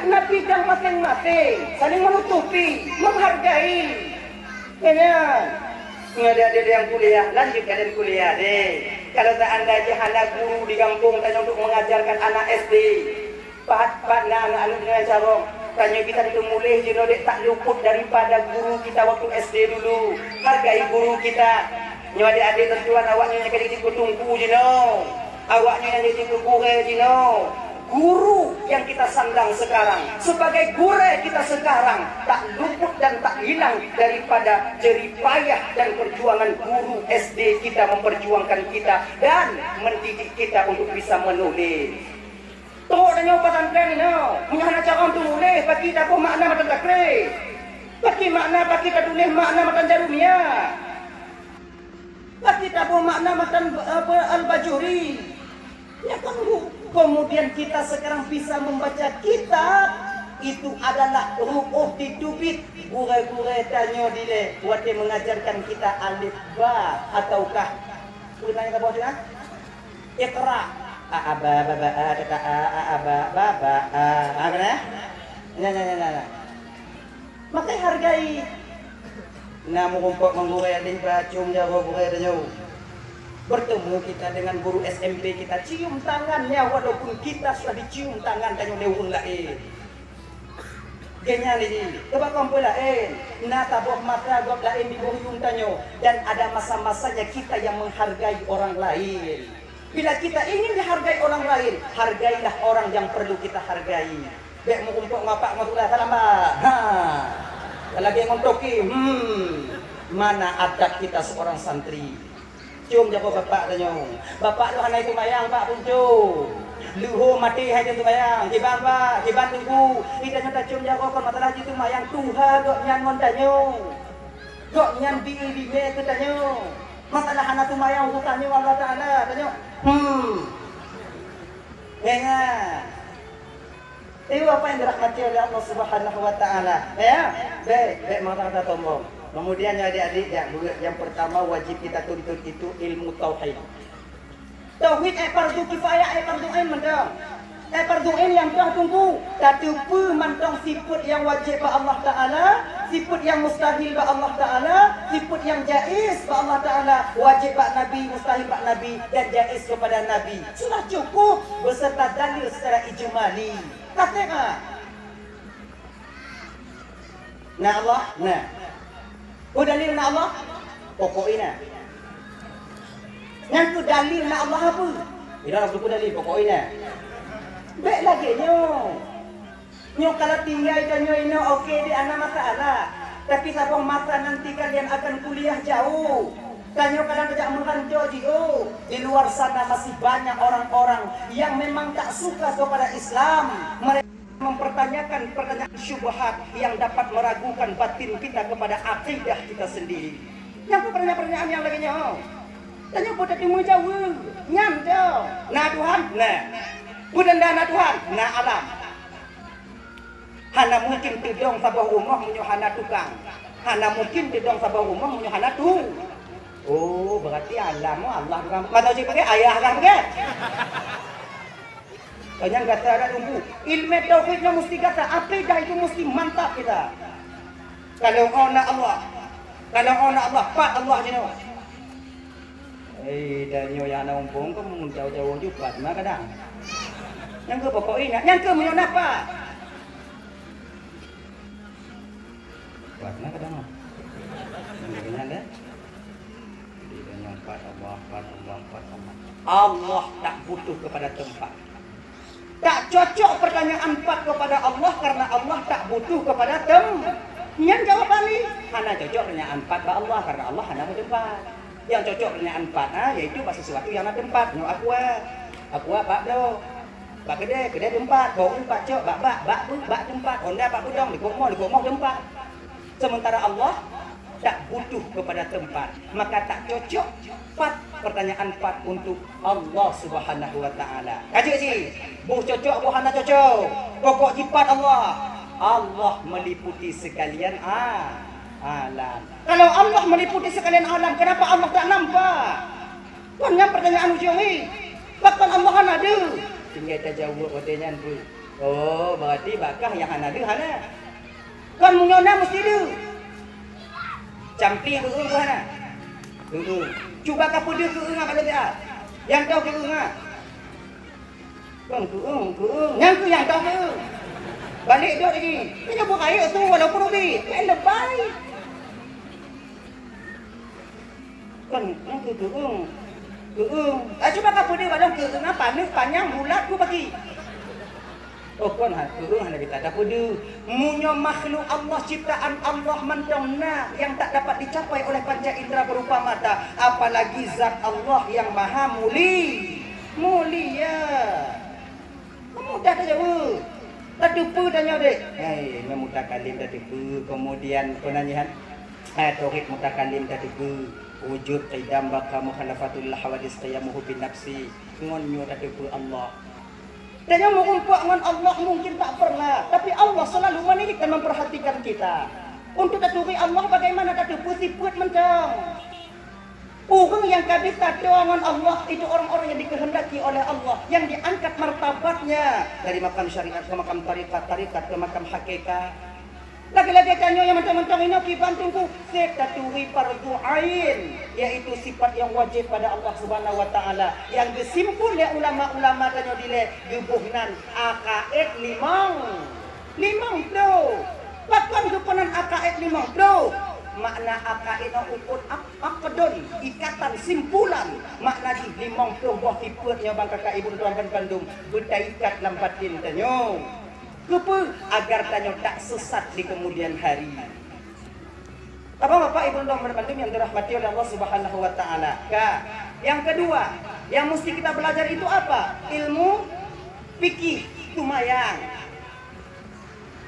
B: nak bidang masing-masing, saling menutupi, menghargai. Kenal? Ada yang kuliah, lanjutkan dari kuliah deh. Kalau tak anda anak guru di kampung tanya untuk mengajarkan anak SD. Pat-pat anak-anak dengan carong. Tanya kita itu mulai je dek tak luput daripada guru kita waktu SD dulu. Hargai guru kita. Nyo adik-adik tentuan awaknya yang kali cikgu tunggu je no. Awaknya yang cikgu gure je no. Guru yang kita sandang sekarang sebagai guru kita sekarang tak luput dan tak hilang daripada jeripayah dan perjuangan guru SD kita memperjuangkan kita dan mendidik kita untuk bisa menulis. Tengok dan nyawa pesantren ni, punya anak cara untuk tulis, bagi tak pun makna matan takrif. Bagi makna, bagi tak tulis makna matan jarumia. Bagi tak pun makna matan al-bajuri. Ya kan, kemudian kita sekarang bisa membaca kitab, itu adalah huruf ditubit. Gure-gure tanya dile, buat dia mengajarkan kita alif ba ataukah. Boleh tanya ke bawah sini? Iqra. Aba baba a tata a aba baba a. Apa nah? Nah. Maka hargai. Nah, mumpuk menggurai ading cium jago gurai danyo. Bertemu kita dengan guru SMP kita, cium tangannya walaupun kita sudah dicium tangan danyo lewung lain. Kenya ni, coba kumpul lain. Nah, tabuh mata gop lain di buhyung danyo, dan ada masa-masanya kita yang menghargai orang lain. Bila kita ingin dihargai orang lain, hargailah orang yang perlu kita hargai. Bek mumpuk ngapak ngatulah salam ba. Ha. Lagi ngontoki, mana adab kita seorang santri. Cium jago bapak tanya. Bapak lu hanai tumayang pak puncu. Luho mati hai tu tumayang. Kiban pak, kiban tunggu. Kita nyata cium jago kon matalah jitu mayang Tuhan gok nyan ngon tanyo. Gok nyan bi me ke tanyo. Masalah hana tumayang ku tanyo Allah Taala tanyo. Ingat. Itu apa yang dirahmati oleh Allah Subhanahu wa taala. Ya. Baik mata-mata tombol. Kemudian adik-adik yang pertama wajib kita tuntut itu ilmu tauhid. Tauhid fardu kifayah fardu ain mendang. Fardu ain yang telah tunggu. Tatupu mantong sifat yang wajib ba Allah taala, sifat yang mustahil ba Allah taala, sifat yang jaiz ba Allah taala, wajib ba nabi, mustahil ba nabi dan jaiz kepada nabi. Sudah cukup beserta dalil secara ijmali. Katakan. Nah Allah, nah. Oh dalil na Allah, pokoknya. Yang tu dalil na Allah apa? Ida nak tu dalil pokoknya. Baik lagi nyo. Nyo kalau tinggal dan nyo ini okey di ana masalah. Tapi sabang masa nanti kalian akan kuliah jauh. Kanyo kalian tidak menghancur jiwa. Di luar sana masih banyak orang-orang yang memang tak suka kepada Islam. Mereka mempertanyakan pertanyaan syubhat yang dapat meragukan batin kita kepada akidah kita sendiri. Yang pertanyaan yang lagi nyo. Tanya pada timu jauh. Nyam jauh. Nah Tuhan, nah. Budan dana Tuhan, nah alam. Hana mungkin tidong sabah rumah munyo hana tukang. Hana mungkin tidong sabah rumah munyo hana tu. Oh, berarti alam Allah tukang. Mata uji pakai ayah kan pakai. Banyak kata ada tunggu. Ilmu tauhidnya mesti kata, akidah itu mesti mantap kita. Kalau ona Allah, Pak Allah je no. Danyo yang nak umpung kau mun jauh-jauh juga mah kadang. Yang ke pokok ini, yang ke mun apa? Buat mana kadang? Dengan dah. Danyo Pak Allah. Allah tak butuh kepada tempat. Tak cocok pertanyaan empat kepada Allah karena Allah tak butuh kepada Yang jawab kami. Hana cocok pertanyaan empat kepada Allah karena Allah hana bertempat. Yang cocok pertanyaan empat, yaitu sesuatu yang ada tempat. Nyo aku pak do. Pak kedai tempat. Bau empat cok, bak tempat. Honda pak budong, di komong tempat. Sementara Allah tak butuh kepada tempat. Maka tak cocok pertanyaan 4 untuk Allah Subhanahu wa taala. Kaji sih. Buh cocok, buh hana cocok. Pokok jipat Allah. Allah meliputi sekalian alam. Kalau Allah meliputi sekalian alam, kenapa Allah tak nampak? Banyak pertanyaan ujung ni. Bahkan Allah hana ada. Tinggal kita jawab pertanyaan tu. Oh, berarti bakah yang hana ada hana. Kan munyona mesti ada. Camping tu hana. Tunggu. Cuba kapu dia ke engah pada dia. Yang tahu ke engah. Kan ke yang tu yang tahu ke. Balik duduk lagi. Dia buat air tu walaupun lebih. Lebay. Kan yang ke coba kapu dia balang ke engah panas panjang bulat ku bagi. Oh kan hana kita tak kudu. Munyo makhluk Allah ciptaan Allah mendongna yang tak dapat dicapai oleh panca indera berupa mata, apalagi zat Allah yang maha mulia. Mudah dah jauh. Tadupu tanya dek. Mutakalim tadupu. Kemudian penanyahan tauhid mutakalim tadupu. Wujud qidam baka mukhalafatul hawadis qiyamuhu bin nafsi. Ngonyo tadupu Allah. Dan yang mengumpul dengan Allah mungkin tak pernah. Tapi Allah selalu menilik dan memperhatikan kita. Untuk taturi Allah bagaimana tatupu sifat mentang. Orang yang kabis tatu dengan Allah itu orang-orang yang dikehendaki oleh Allah. Yang diangkat martabatnya. Dari makam syariat ke makam tarikat ke makam hakikat. Lagi-lagi tanyo yang mentang-mentang ini kibantungku setatuhi fardu ain, yaitu sifat yang wajib pada Allah Subhanahu wa taala. Yang disimpul ya ulama-ulama tanyo dile gebuhnan akaid limang bro. Bahkan gepunan akaid limang bro. Makna akaid ukut akadon ikatan simpulan makna di limang bro buah tiputnya bang kakak ibu tuan Bandung berdaikat lambatin tanyo. Lupa agar tanyo tak sesat di kemudian hari. Apa Bapak Ibu dan Bandung yang dirahmati oleh Allah Subhanahu wa taala. Yang kedua, yang mesti kita belajar itu apa? Ilmu fikih tumayang.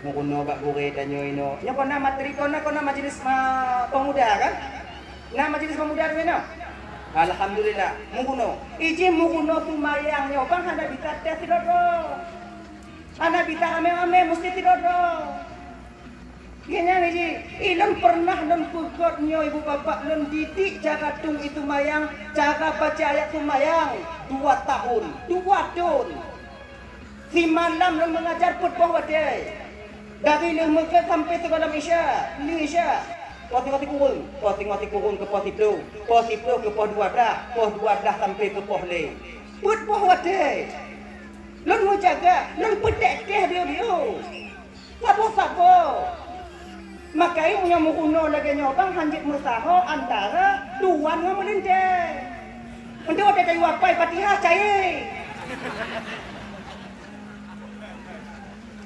B: Mukuno bak bure tanyo ino. Nya kona materi kona majelis pemuda kan? Nah majelis pemuda ino. Alhamdulillah. Mukuno. Iji mukuno tumayang nyo bang handa bisa tes dodo. Anak bita ame-ame mesti tidak dong. Gini nih, ilang pernah dan pukotnya ibu bapak dan didik jaga tung itu mayang, jaga baca ayat itu mayang 2 tahun, 2 tahun. Si malam dan mengajar put bahwa dia dari lembaga sampai segala Isya. Poti kurung ke poti pro ke pos 2 dah sampai ke pos le. Put bahwa dia. Lon mau jaga, lon petek dia. Sabo. Makanya punya mukuno lagi nyobang hanjit musaho antara tuan dengan melinte. Untuk ada kayu wapai Fatihah cai.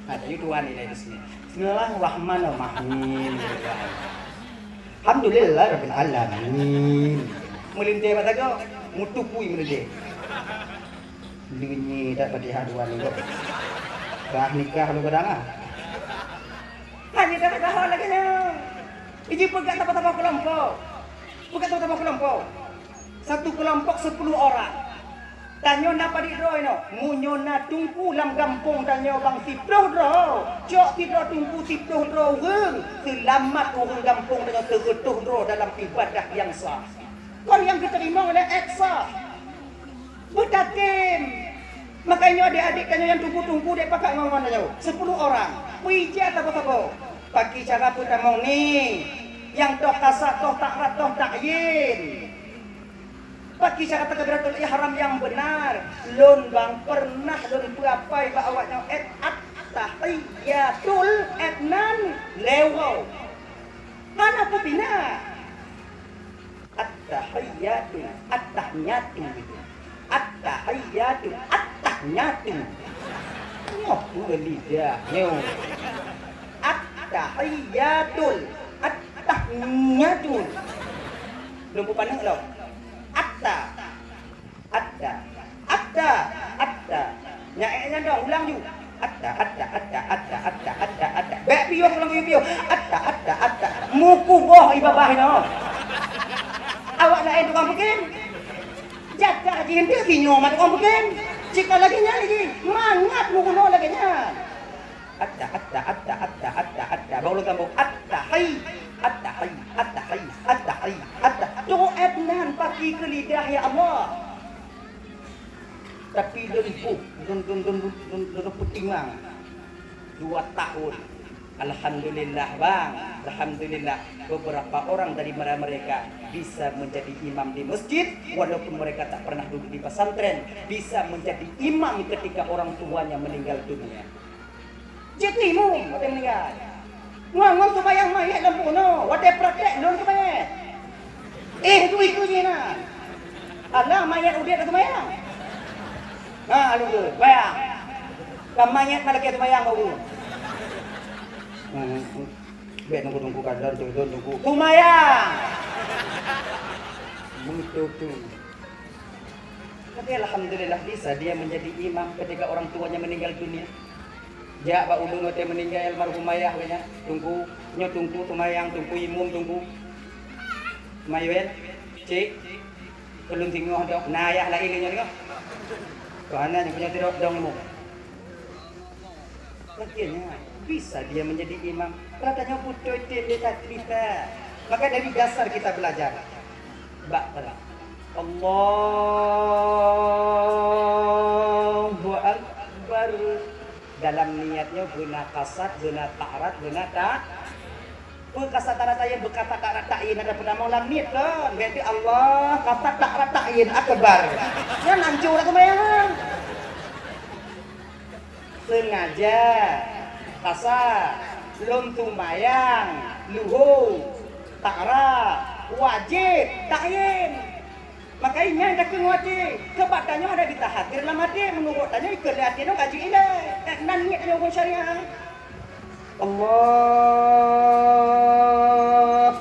B: Ada tuan ini di sini. Bismillahirrahmanirrahim. Alhamdulillah rabbil alamin. Melinte batago mutupui melinte. Dinyi tak Fatihah dua ni kok. Kah nikah lu kadang ah. Hanya dah lagi ni. Iji pegat apa-apa kelompok. Satu kelompok 10 orang. Tanyo napa di ro ino? Munyo na tungku lam kampung tanyo bang sipro ro. Cok tidro tungku sipro ro weng. Selamat orang kampung dengan segetuh ro dalam ibadah yang sah. Kon yang diterima oleh eksa. Butatim. Makanya adik-adik kanyo yang tunggu-tunggu dek pakai ngomong aja. 10 orang. Puija apa-apa. Pakai cara putamong ni. Yang toh kasat, toh takrat, toh takyin. Pakai cara takbiratul ihram yang benar. Lon bang pernah lon puapai ba awaknya at-tahiyatul etnan lewo. Mana pupina? At-tahiyatul at-tahiyatu. At-tahiyatu at-tahiyatu. Ngopo lidah nyo. At-tahiyatul at-tahiyatu. Belum pandang lo. Atta. Nyaeknya dong ulang ju. Atta. Bek piyo ulang piyo. Atta. Muku boh ibabah no. Awak lain tukang mungkin. Jaga jin dia sinyo mat tukang mungkin. Jika lagi nya lagi mangat muku no lagi nya. Atta. Baru kamu atta. Tuh etnan pakai ke lidah ya Allah. Tapi dun putimang 2 tahun. Alhamdulillah bang, alhamdulillah beberapa orang dari mereka bisa menjadi imam di masjid walaupun mereka tak pernah duduk di pesantren, bisa menjadi imam ketika orang tuanya meninggal dunia. Jetimu, ada meninggal. Ngomong sembahyang mayat dan puno, wadah praktek lon kebayang. Itu ikutnya nah. Allah mayat udah ke sembahyang. Nah, aduh tu, bayang. Mayat malaki sembahyang kau. Biar nunggu kadar tu nunggu. Sembahyang. Begitu. Tapi alhamdulillah bisa dia menjadi imam ketika orang tuanya meninggal dunia. Ja ba ulung teh meninggal almarhum ayah nya tunggu tumayang tunggu imum tunggu maywen cik belum tinggal dong nayah lah ilinya nih karena yang punya tidak dong mu akhirnya bisa dia menjadi imam katanya butuh dia kita maka dari dasar kita belajar Allahu Akbar dalam niatnya guna kasat, guna ta'rat, guna Kasa tak ratain berkata tak ratain ada pada malam ni kan. Berarti Allah kata tak ratain akbar. Yang hancur aku bayang. Sengaja kasa lom tumayang luhur takra wajib tayin. Makanya dah wajib. Kebatannya ada di tahatir dalam hati menurut tanya ikut hati no gaji ile. Nan niat dia syariah. Allah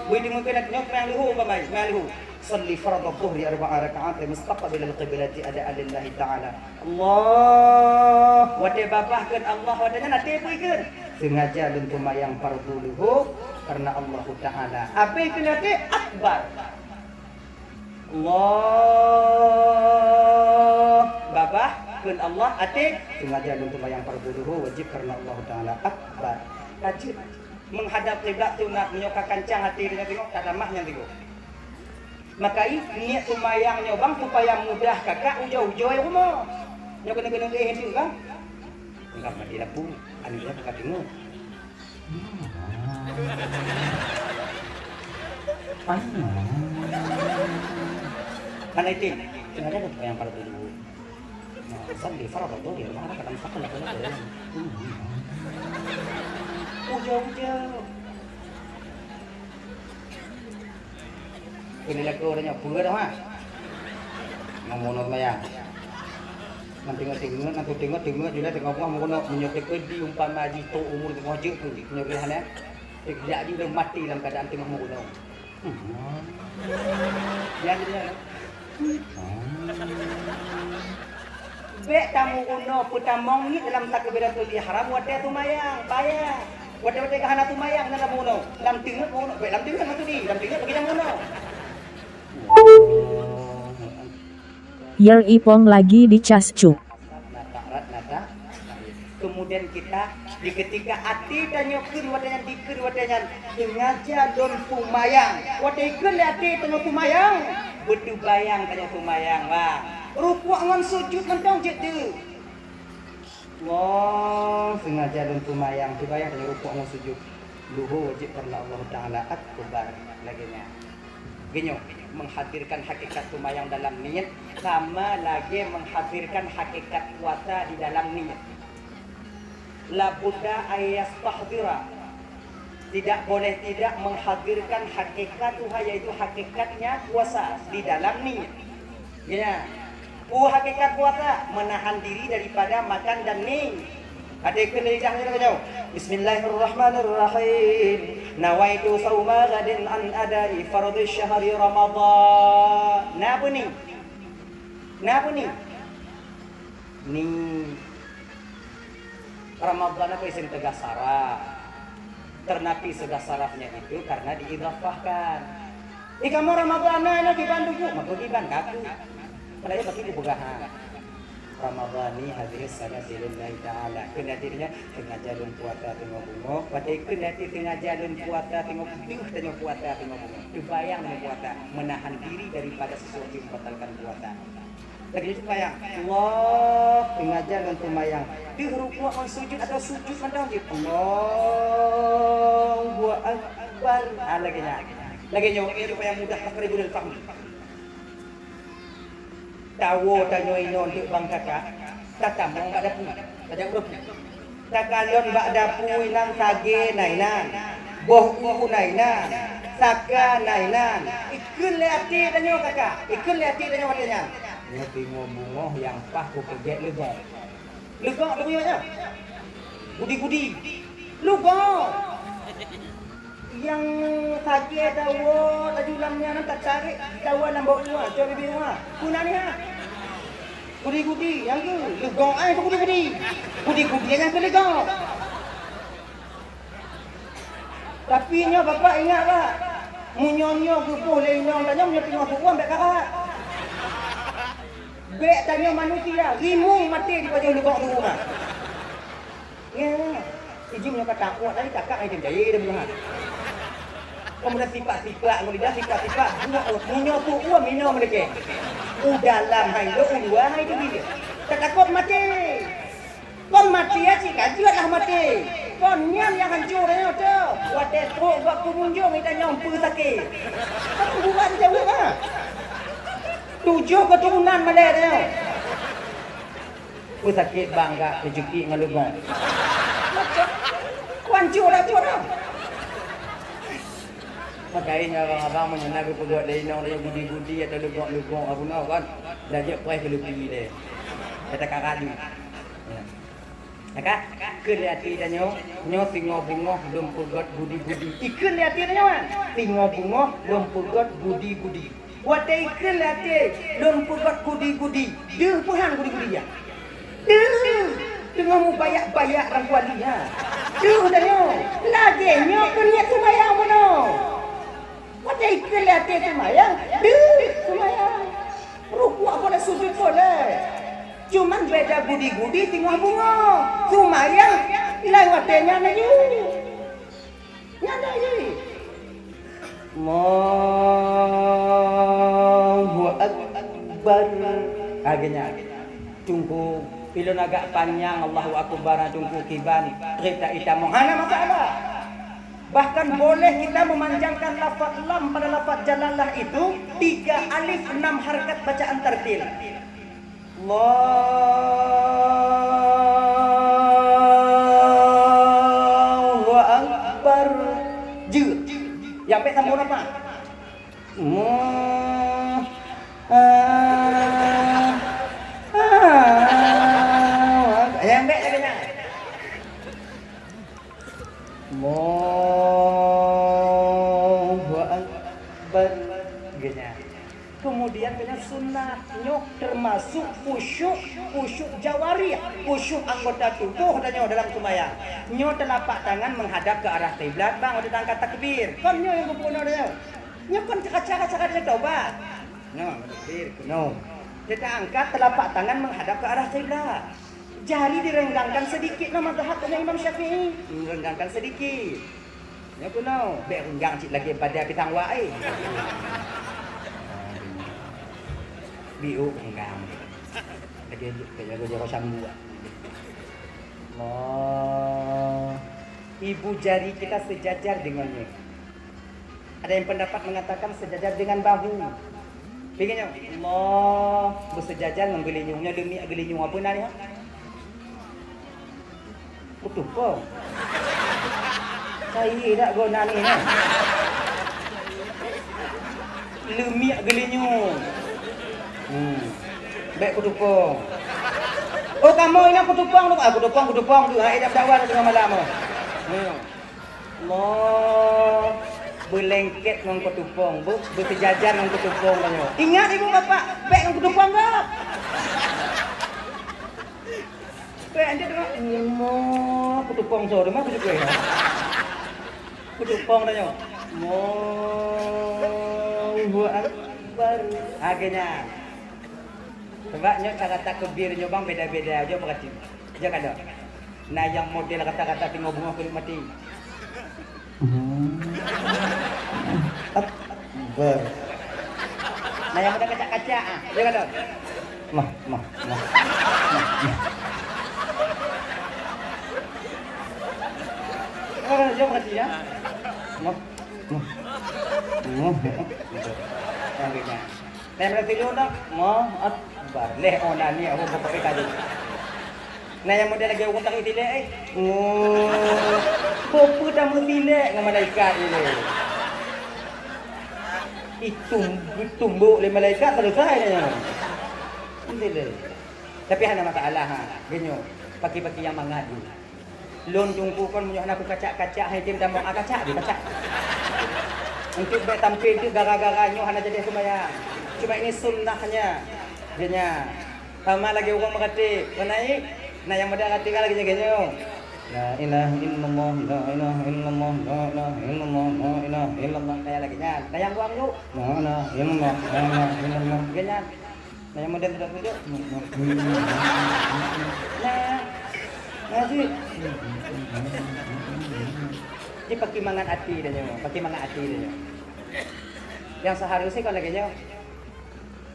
B: Widi mungkin nak nyok malihu kamay malihu salli farad adh-dhuhri 4 rakaat mustaqbil al-qiblati adaan lillahi ta'ala Allah wade babahkeun Allah wadanya nate peuikeun sengaja leun tumayang fardhu luhur karena Allah taala ape keun nate akbar Allah babah keun Allah ate sengaja leun tumayang fardhu luhur wajib karena Allah taala akbar Ajib menghadap kiblat tu nak menyoka kancang hati dia tengok tak ada mahnya tengok. Maka niat tumayangnya bang supaya mudah kakak ujau-ujau yang rumah. Nyo kena hendak kan? Enggak mati dapur. Anu dia kakak tengok. Mana itu? Sengaja ada tumayang pada dulu. Nah, sambil farad tu dia mana kadang sakal lah. Ujau-ujau. Ini lagu orangnya pura dah mah. Ngomong maya. Nanti tengok juga tengok apa mau menyotek di umpama di to umur tengok je tu punya pilihan tidak juga mati dalam keadaan tengok mau guna. Ya dia. Bek tamu guna putamong ni dalam takbiratul ihram wate tumayang payah. Wate kahana tumayang dalam muno. Dalam tengok muno, dalam tengok matu di, dalam tengok bagi muno.
C: Yer Ipong lagi dicas cuk.
B: Nata. Kemudian kita di ketika ati tanyokeun wadanya dikeun wadanya sengaja don tumayang. Wate keun ati tanyo tumayang. Bedu bayang tanyo tumayang wah. Rukuk ngan sujud mentong je tu. Wah, sengaja don tumayang dibayang tanyo rukuk ngan sujud. Luhur wajib karena Allah Taala akbar laginya. Genyo menghadirkan hakikat tumayang dalam niat sama lagi menghadirkan hakikat puasa di dalam niat. La budda ayastahdira. Tidak boleh tidak menghadirkan hakikat Tuhan yaitu hakikatnya puasa di dalam niat. Ya. Hakikat puasa menahan diri daripada makan dan minum. Ada lidahnya kau. Bismillahirrahmanirrahim. Nawaitu sauma ghadin an adai fardhi syahri Ramadan. Napa ni? Ni Ramadan apa isim tegas saraf. Ternapi segas sarafnya itu karena diidhafahkan. Kamu Ramadan ana di Bandung, maka di Bandung. Malaya bagi dibugahan. Ramadhani hadis sanati lillahi ta'ala. Kena dirinya tengah jalun puasa tengok bungo. Padahal kena tengah jalun puasa tengok butuh tengok puasa tengok bungo. Dibayang puasa menahan diri daripada sesuatu yang membatalkan puasa. Lagi dibayang. Allah tengah jalun tumayang. Di rukuk sujud atau sujud mandang je. Allahu akbar. Lagi nyo yang mudah takribul fahmi. Tawo tanyo inon di bang kakak tatam yang bak dapu tajak urup takalion bak dapu inang sage nainan boh u nainan saka nainan ikun leati tanyo kakak ikun leati tanyo katanya nya tingo bungo yang pah ku keget legong tu nya gudi legong yang sage tawo tajulamnya nan tak tarik tawo nambah uang coba bibi uang kuna ni ha Gudi yang tu legong ai tu gudi yang tu legong. Tapi nya bapak ingat lah. Munyonyo gupuh lenyong tanya nya tengok buang bek kakak. Bek tanya manusia rimu mati di wajah legong tu rumah. Ya. Ijim nya kata kuat tadi kakak ai jaya dia bilang. Kemudian sifat-sifat, munyo tu uang minum mereka. Dalam hai lo dua hai tu dia. Tak takut mati. Kau mati ya sih, kajilah mati. ponnya yang hancurnya tu. Buat teruk buat pengunjung kita nyompu sakit. Kamu bukan jauh lah. 7 keturunan Malaysia. Ku sakit bangga rezeki ngelugong. Hancur dah tu dah. Makanya abang-abang menyenang ke buat lain orang yang budi-budi atau lugong-lugong apa nak kan. Dah je price ke lebih dia. Kata kakak ni. Kakak, ke hati dah nyo singo bungo belum pugot budi-budi. Ikan hati dah nyo kan. Singo bungo belum pugot budi-budi. Buat ikan hati belum pugot budi-budi. Dia puhan budi-budi ya. Tengah mu bayak-bayak rangkuan dia. Dah nyo. Lagi nyo ke niat sembahyang mana? Macam ikan hati semayang, semayang. Rukuk boleh, sujud boleh. Cuman beda budi-budi tengah bunga. Semayang, lewatnya lagi. Nyada lagi. Allahu Akbar. Akhirnya, tunggu. Pilon agak panjang, Allahu Akbar, tunggu kiban. Cerita itamu, hana masalah. Bahkan boleh kita memanjangkan lafaz lam pada lafaz jalalah itu 3 alif 6 harakat bacaan tartil. Allahu Akbar. Je. Yang baik sambung apa? Yang baik katanya. Kemudian kena sunnahnya termasuk khusyuk jawari, khusyuk anggota tubuh dan dalam sembahyang. Nyo telapak tangan menghadap ke arah kiblat, bang udah angkat takbir. Kon nyo yang berpuno dia. Nyo kon cara-cara dia taubat. No, takbir. No. Kita angkat telapak tangan menghadap ke arah kiblat. Jari direnggangkan sedikit nama mazhabnya Imam Syafi'i. Renggangkan sedikit. Ya kuno, baik renggang cik lagi pada pisang wae. Biu renggang. Lagi jago sambua. Ibu jari kita sejajar dengannya. Ada yang pendapat mengatakan sejajar dengan bahu. Pengennya Allah bersejajar menggelinyungnya demi gelinyung apa nanya? Betul kok. Saya tak guna ni kan. Lemiak gelinyung. Baik kutupong. Oh kamu ini kutupong tu. Kutupong tu. Hai dah dakwah tengah malam. Allah berlengket dengan kutupong. Bersejajar dengan kutupong banyak. Ingat ibu bapak, baik dengan kutupong tak? Baik anda tengok. Kutupong so, demam kutupong. Kutupong tanya. Allahu Akbar. Akhirnya. Sebabnya cara takbir nyo bang beda-beda aja berarti. Jangan ada. Nah yang model kata-kata tengok bunga kulit mati. Akbar. Nah yang udah kaca-kaca ah. Jangan ada. Mah. Oh, jom berarti ya. Mah. Akhirnya. Nah berarti dulu dah. Akbar. Leh onani aku bapak tadi. Nah yang model lagi orang tak itilek Bapa dah mentilek dengan malaikat ini. Itu tumbuk oleh malaikat selesai dia. Mentilek. Tapi ada masalah ha. Genyo. Pagi-pagi yang mengadu. Lon tunggu kon munyo aku kacak-kacak hai tim damang kacak dia kacak. Untuk baik tampil tu gara-garanya hana jadi sembahyang. Cuma ini sunnahnya. Jenya. Sama lagi orang berkata, naik. Nah yang muda kata lagi jaga. La ilaha illallah, la ilaha illallah, la ilaha illallah, la ilaha illallah. Nah lagi nya. Nah yang buang tu. La ilaha illallah, la ilaha illallah. Jenya. Nah yang muda sudah duduk. Nah. Nasi. Jadi pakai mangan hati dia nyo, pakai mangan hati dia. Yang seharusnya kalau lagi nyo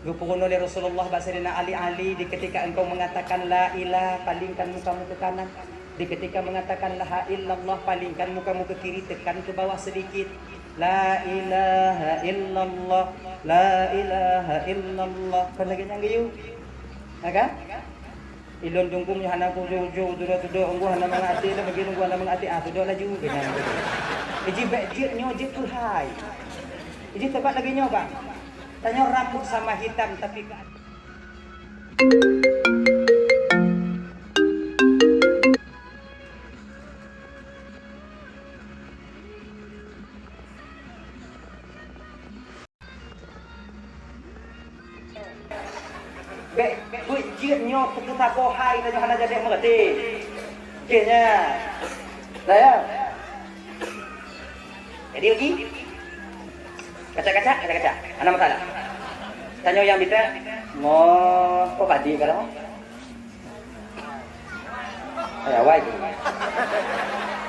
B: Gupun oleh Rasulullah Basirina Ali di ketika engkau mengatakan la ilah palingkan mukamu ke kanan Di ketika mengatakan la illallah, palingkan mukamu ke kiri, tekan ke bawah sedikit. La ilaha illallah, la ilaha illallah. Kan lagi yang gayu? Kan? Ilon tungkum nya hana ko jo tudo unggu hana mangati na bagi unggu hana mangati tudo laju ganyan. Iji bejit nyo jit hai. Iji tepat lagi nyo, Pak. Tanya rambut sama hitam tapi bejit nyo pukuta ko hai tanya hana jadi mengerti. Kayaknya. Saya. Jadi uji. Kaca-kaca. Ada masalah. Tanya yang bisa. Mau padi kalau. Awai.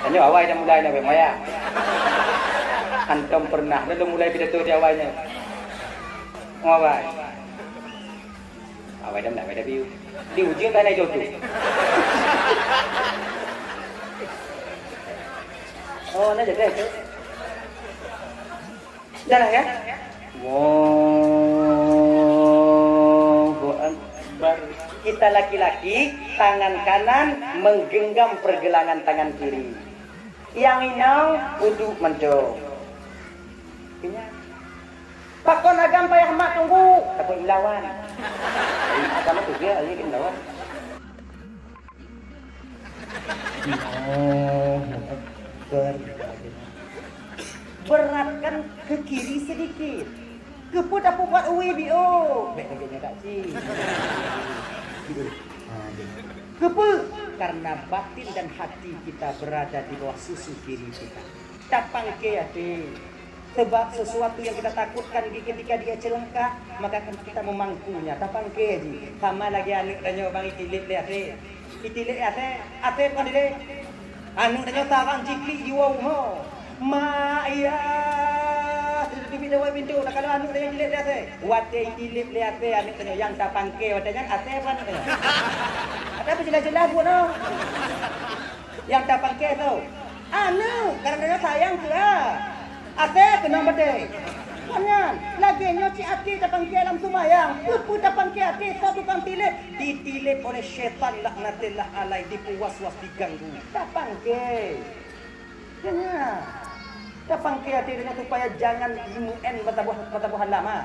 B: Tanya awai dah mulai nak maya. Antum pernah dah mulai pidato di awalnya. Awai. Awai dah mulai dah biu. Di uji kan ada jodoh. Oh, nak jadi. Jalan ya? Allahu Akbar. Kita laki-laki, tangan kanan menggenggam pergelangan tangan kiri. Yang inau untuk mendong. Pakon agam payah mak tunggu. Takut ilawan. Agama tu dia, ini kan lawan. Allahu Akbar. Beratkan ke kiri sedikit. Keput apa buat away bio. Baik lagi tak sih. Keput karena batin dan hati kita berada di bawah susu kiri kita. Tapang ke hati. Sebab sesuatu yang kita takutkan ketika dia celaka, maka kan kita memangkunya. Tapang ke ji. Sama lagi anu tanya bang itilip lihat deh. Itilip ate kan deh. Anu tanya tarang cikli jiwa mo. Maya di pintu pintu nak kalau anu dia lihat lihat wate ilip lihat anu tanya yang tak pangke watanya ate apa tanya ada apa jelas-jelas buat no yang tak pangke tu anu karena dia sayang tu lah ate kena bade kanyan lagi nyoci ate tak pangke dalam sumayang pupu tak pangke ate satu kang tilip ditilip oleh syaitan laknatillah alai dipuas-was diganggu tak pangke jangan Tapang kaya tiranya supaya jangan UN batabuhan lama.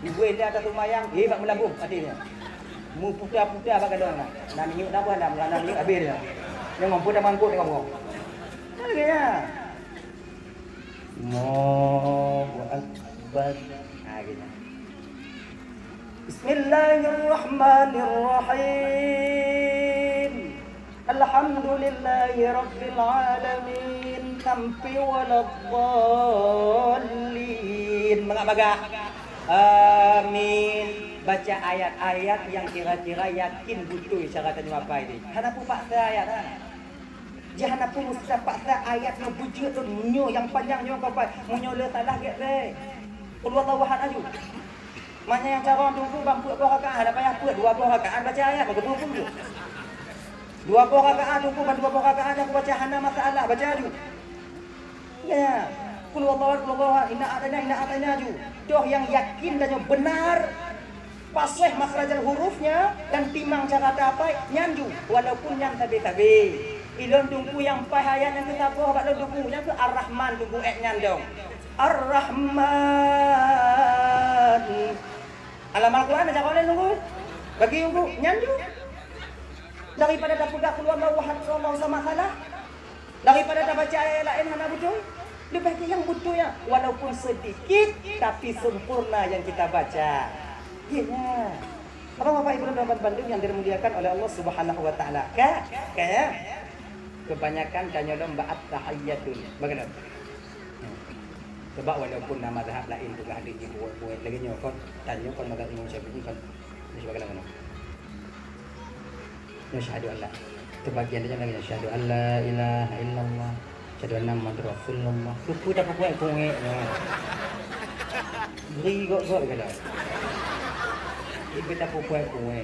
B: Dibuat dia atas tumayang, bak melabuh hatinya. Mu putih-putih apa kadang nak. Nak minyak dah buah dah, nak minyak habis dia. Yang mampu dah mangkuk tengok ngomong. Laganya. Allahu Akbar. Gini. Bismillahirrahmanirrahim. Alhamdulillahi rabbil alamin. Sampai waladhdallin. Mengapa? Amin. Baca ayat-ayat yang kira-kira yakin betul cara tanya apa ini. Hanapu paksa ayat kan? Jangan pun mesti paksa ayat yang bujur tu nyo yang panjangnya kau pai. Munyo le salah get le. Keluar tawahan aju. Mana yang cara tunggu bangku 2 rakaat ada payah apa 20 rakaat baca ayat begitu pun tu. 20 rakaat tunggu 20 rakaat aku baca hana masalah baca aju. Ya, kulullah inna atana ju. Doh yang yakin dan yang benar, pasih makhrajal hurufnya dan timang cara apa nyanju walaupun yang tabe-tabe. Ilon tunggu yang pahayat yang kita boh kat tunggu yang ke Ar-Rahman tunggu nyandong. Ar-Rahman. Alam Al-Quran ada kau tunggu. Bagi tunggu nyanju. Daripada dah pegang keluar wahad Allah sama salah. Daripada dah baca ayat lain mana betul? Lebih yang betul ya, walaupun sedikit tapi sempurna yang kita baca. Ya. Apa Bapak Ibu dan Bapak Bandung yang dimuliakan oleh Allah Subhanahu wa taala. Kayak kebanyakan tanya lomba at-tahiyyatun. Bagaimana? Sebab walaupun nama zahab lain juga ada di buat lagi nyokot tanya kon magat Imam Syafi'i kan. Ini bagaimana? Ya syahadu Allah. Itu bagian dia lagi syahadu alla ilaha illallah. Syahadu anna Muhammadar Rasulullah. Kupu dah buat kunge. Beri gok kata. Ibu tak buat kunge.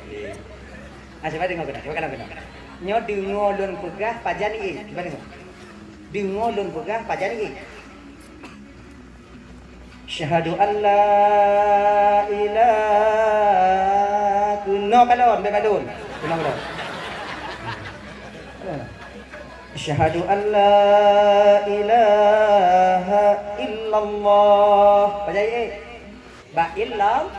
B: Ah, coba tengok kena. Coba kena. Nyo dengo lun pegah pajani gimana tu? Dengo lun pegah pajani. Syahadu an la ilaha no kalon bekalon. Kenapa kalon? Syahadu an la ilaha illallah. Pajani. Ba illallah.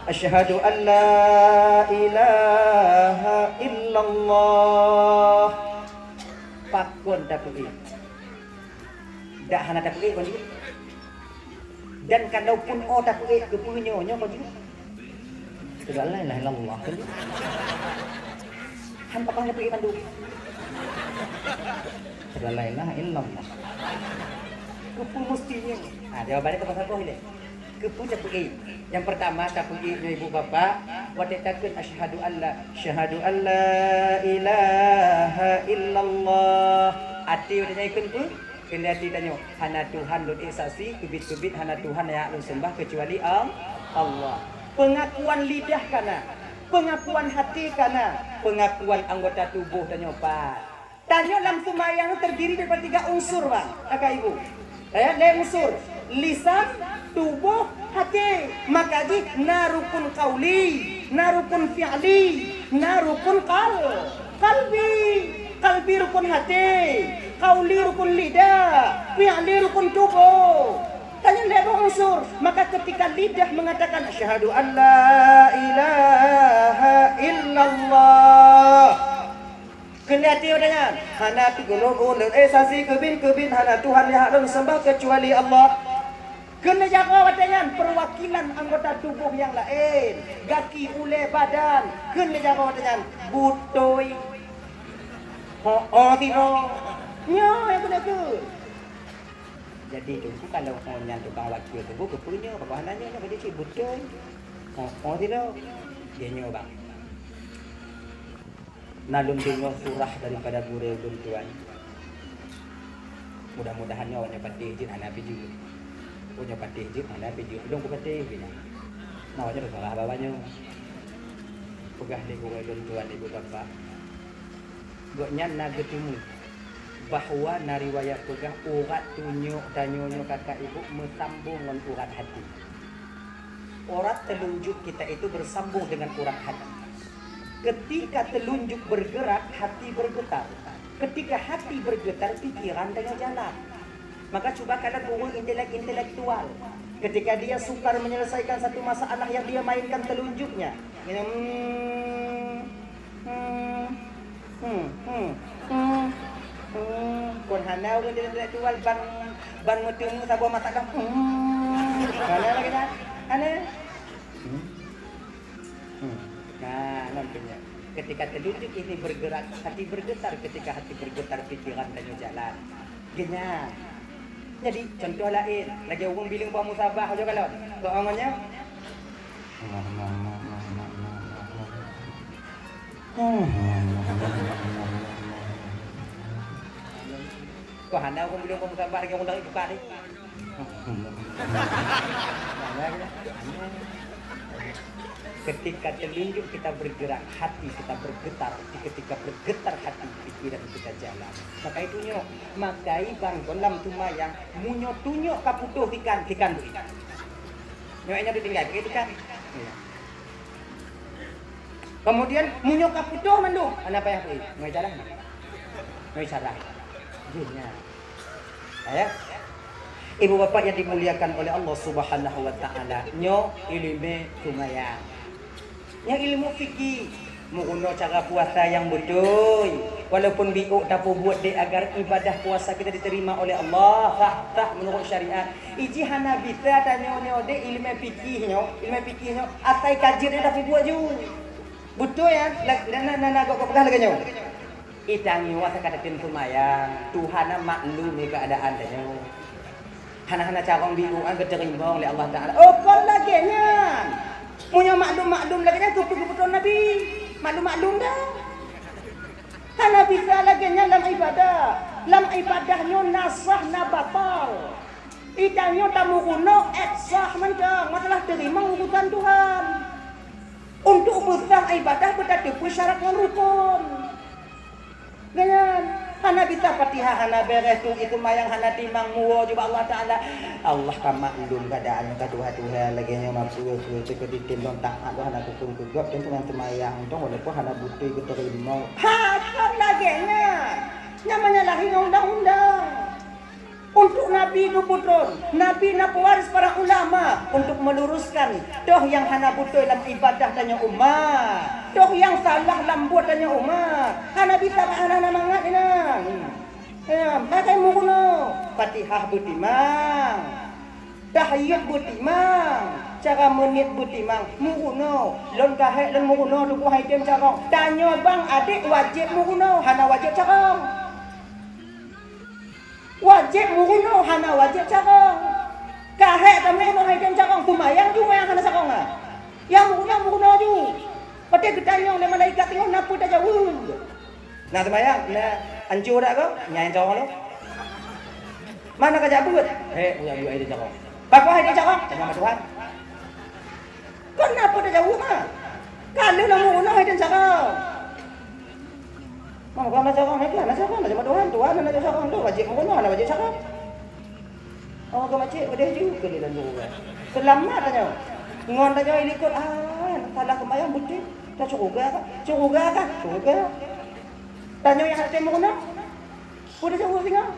B: Asyhadu an la ilaha illallah. Pakon takui. Dak hana takui kon juga. Dan kalaupun oh takui kepunyo nyo kon juga. Sudah la ilaha illallah. Han pakon takui pandu. Sudah la ilaha illallah. Kepun mestinya. Jawabannya ke pasal ini. Kepun takui. Yang pertama takui ibu bapa wate takun asyhadu alla ilaha illallah. Ati udah ikut pun kena ditanya hana Tuhan lu isasi kubit-kubit hana Tuhan yang lu sembah kecuali Allah. Pengakuan lidah kana, pengakuan hati kana, pengakuan anggota tubuh tanya Pak. Tanya dalam sembahyang terdiri daripada 3 unsur Bang, Kakak Ibu. Unsur lisan, tubuh, hati. Maka di narukun qauli, narukun fi'li, narukun qalbi. Qalbi rukun hati, qauli rukun lidah, fi'li rukun tubuh. Tanya lewat unsur. Maka ketika lidah mengatakan asyhadu an la ilaha illallah. Kena hati dengan hana tigolong esasi kebin hana Tuhan yang harus sembah kecuali Allah. Kena jaga dengan perwakilan anggota tubuh yang lain, kaki ule badan. Kena jaga dengan butoi, tino, nyo yang kena tu. Jadi tu kalau orang tukang wakil tubuh kepunya, bahannya nak bagi cik butoi, tino, dia nyo bang. Nalum dengar surah daripada guru tuan. Mudah-mudahan awaknya patih jin anak biju. Punya patih jin anak biju. Dong ku patih bina. Nawanya salah bawanya. Pegah di guru tuan ibu bapa. Goknya nak ketemu bahwa nariwayat pegah urat tunjuk tanyonyo kakak ibu mesambung dengan urat hati. Urat telunjuk kita itu bersambung dengan urat hati. Ketika telunjuk bergerak, hati bergetar. Ketika hati bergetar, pikiran dengan jalan. Maka coba kalian hubung intelektual. Ketika dia sukar menyelesaikan satu masalah yang dia mainkan telunjuknya. Kon hanau dengan intelektual ban metemu sabuah masalah. Mana lagi dah? Ana. Nah, namanya ketika telunjuk ini bergerak, hati bergetar. Ketika hati bergetar, pikiran dan jalan. Genya. Jadi contoh lain, lagi orang bilang buat musabah aja kalau. Doangannya kau hendak orang bilang buat musabah lagi orang lagi buka ni. Ketika telunjuk kita bergerak, hati kita bergetar. Ketika bergetar hati, pikiran kita jalan. Maka itunya, makai bang dalam tumayang munyo tunyo kaputuh tikan tu. Nyonya ditinggal begitu kan? Kemudian munyo kaputuh mandu. Apa yang ini? Mau jalan? Mau sarah. Jadinya. Ya. Ibu bapak yang dimuliakan oleh Allah Subhanahu wa taala, nyo ilmu tumayang. Yang ilmu fikih, menguno cara puasa yang betul. Walaupun biuk tapi buat dia agar ibadah puasa kita diterima oleh Allah sah menurut syariat. Iji hana bisa tanya de ilmu fikihnya, asai kaji dia tapi buat ju. Betul ya? Nana kok pedah lagi nyo. Itangi wasa kata tin tumayang, Tuhan maklum keadaan dia. Hana-hana carong biuan diterima oleh Allah Taala. Oh, kau lagi nya. Punya maklum lagi dah keputusan Nabi. Maklum dah. Hana bisa lagi nya dalam ibadah. Dalam ibadahnya nasah na batal. Itanyo tamu kuno sah mentang masalah terima urusan Tuhan. Untuk bersah ibadah berada syarat yang rukun. Ganyan. Hana bisa Fatihah, hana beres tu itu mayang hana timang muo juga Allah Taala. Allah ka maklum keadaan ka Tuhan lagi nya mampu tu ke ditim don tak ada hana kukum kugap dan dengan semayang tu walaupun hana butuh ke terima. Ha, kan lagi nya. Namanya lagi undang-undang. Untuk Nabi Nubutron, Nabi na pewaris para ulama untuk meluruskan doh yang hana butuh dalam ibadah tanya umat, doh yang salah lambut tanya umat. Hana bisa hana mangat ina. Ya, pakai mukuno, Fatihah butimang, tahiyat butimang, cara menit butimang, mukuno, lon kahek lon mukuno duku haidem carong. Tanya bang adik wajib mukuno, hana wajib carong. Wajib mukuno hana wajib cakong. Kahek tamu kuno haiden cakong tumayang juga yang hana cakong ah. Yang mukuno ju. Pati gedanyong le malaikat tengok napu dah jauh. Nah tumayang na anjur dak ko? Nyain cakong lo. Mana ka jabut? Uya yu haiden cakong. Bapa haiden cakong sama Tuhan. Kon napu dah jauh mah. Kalau na mukuno haiden cakong. Mama kau nak cakap apa? Nak cakap macam Tuhan nak cakap tu wajib mengkono, nak wajib cakap. Oh kau macam boleh juga ni dan juga. Selamat tanya. Ngon tanya ini ikut salah kemayang bukti. Tak cukup kan? Cukup. Tanya yang hati mengkono. Boleh jauh tinggal.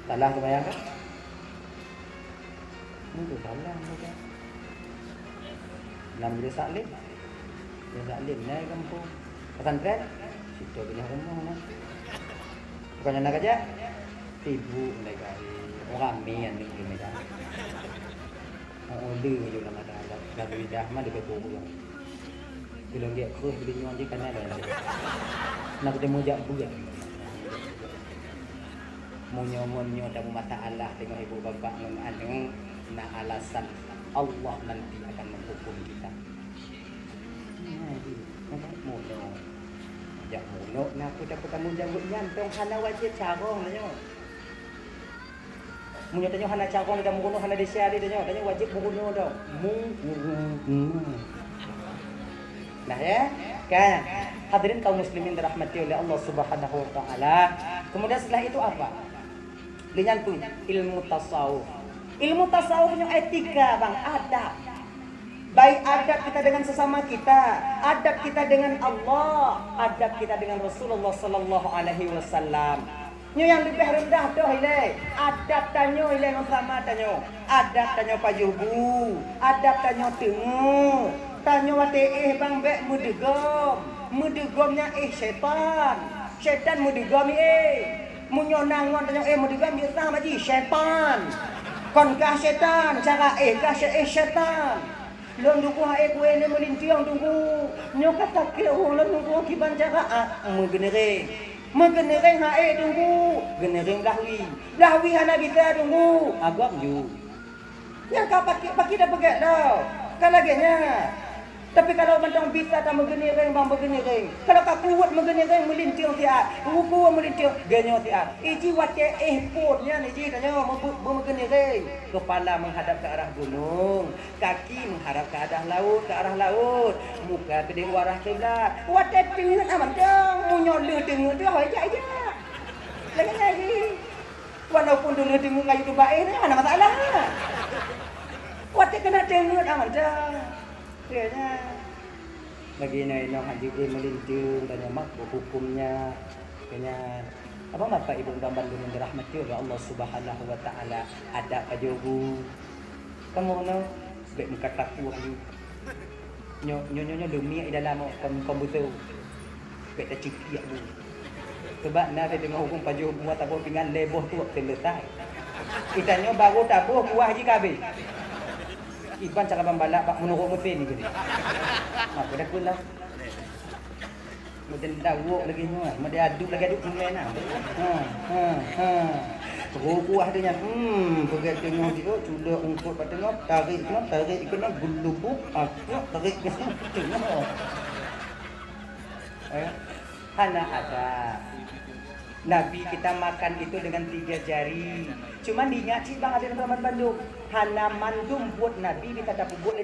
B: Salah kemayang kan? Itu salah juga. Nam dia salim. Dia salim naik kampung. Pesantren. Itu punya rumah mana? Bukannya nak aja? Ibu mereka orang yang ni mereka. Orang juga nama dah. Dah dah mah dia betul juga. Bila dia kerus dia nyuan je kan ada. Nak ketemu jak buat. Monyo tak masalah dengan ibu bapa dengan nak alasan Allah nanti akan menghukum kita. Monyo. Ya muno nak kita ketemu jambut nyantong hana wajib carong tanya. Munyo tanya hana carong kita muno hana desiari tanya wajib muno dah. Nah ya, kan. Hadirin kaum muslimin dirahmati oleh Allah Subhanahu wa taala. Kemudian setelah itu apa? Linyantun ilmu tasawuf. Ilmu tasawuf punya etika, Bang, adab. Baik adab kita dengan sesama kita, adab kita dengan Allah, adab kita dengan Rasulullah sallallahu alaihi wasallam. Nyo yang lebih rendah doh ile, adab tanyo ile sama tanyo. Adab tanyo pajubu, adab tanyo tengu. Tanyo wate bang bek mudegom. Mudegomnya syaitan. Syaitan mudegom munyo nangon tanyo mudegom dia sama ji syaitan. Kon kah syaitan, cara kah syaitan. Lon duku hae kue ne melintiang tunggu. Nyo kata ke lon tunggu kiban jaga Megenereng hae tunggu. Genereng Lahwi hana bisa tunggu. Agak ju. Yang kau pakai dah pegat dah. Kalagenya. Tapi kalau mentang bisa tak megenereng bang megenereng. Kalau kau kuat megenereng melintiang siap. Ruku melintiang genyo siap. Iji wace potnya iji tanya megenereng. Kepala menghadap ke arah gunung, kaki menghadap ke arah laut, muka ke arah kiblat. Wace tinggal aman dong, munyol tinggal dia aja. Lagi. Walaupun dulu tinggal kayu tu baik ni mana masalah. Wace kena tinggal aman dong. Kayaknya begini no haji melintir tanya mak hukumnya kayaknya apa Bapak Ibu gambar dengan dirahmati oleh Allah Subhanahu wa taala ada pajogu kamu no baik muka taku nyo demi dalam komputer baik tak cikik bu sebab nak dengan hukum pajogu ataupun dengan leboh tu selesai kita nyo baru tabuh kuah haji kabeh Iban cara pembalap pak menurut mesin ni gini. Apa dah pula. Kemudian dawuk lagi ni, kemudian aduk sungai nah. Kuah dia nya. Pegat tengok dia sudah ungkut kat tengok, tarik kena gelubuk, tarik kena tengok. Hana ada. Nabi kita makan itu dengan 3 jari. Cuma diingat sih Bang ada Rahman Bandung. Hana mandum buat Nabi kita dapat buat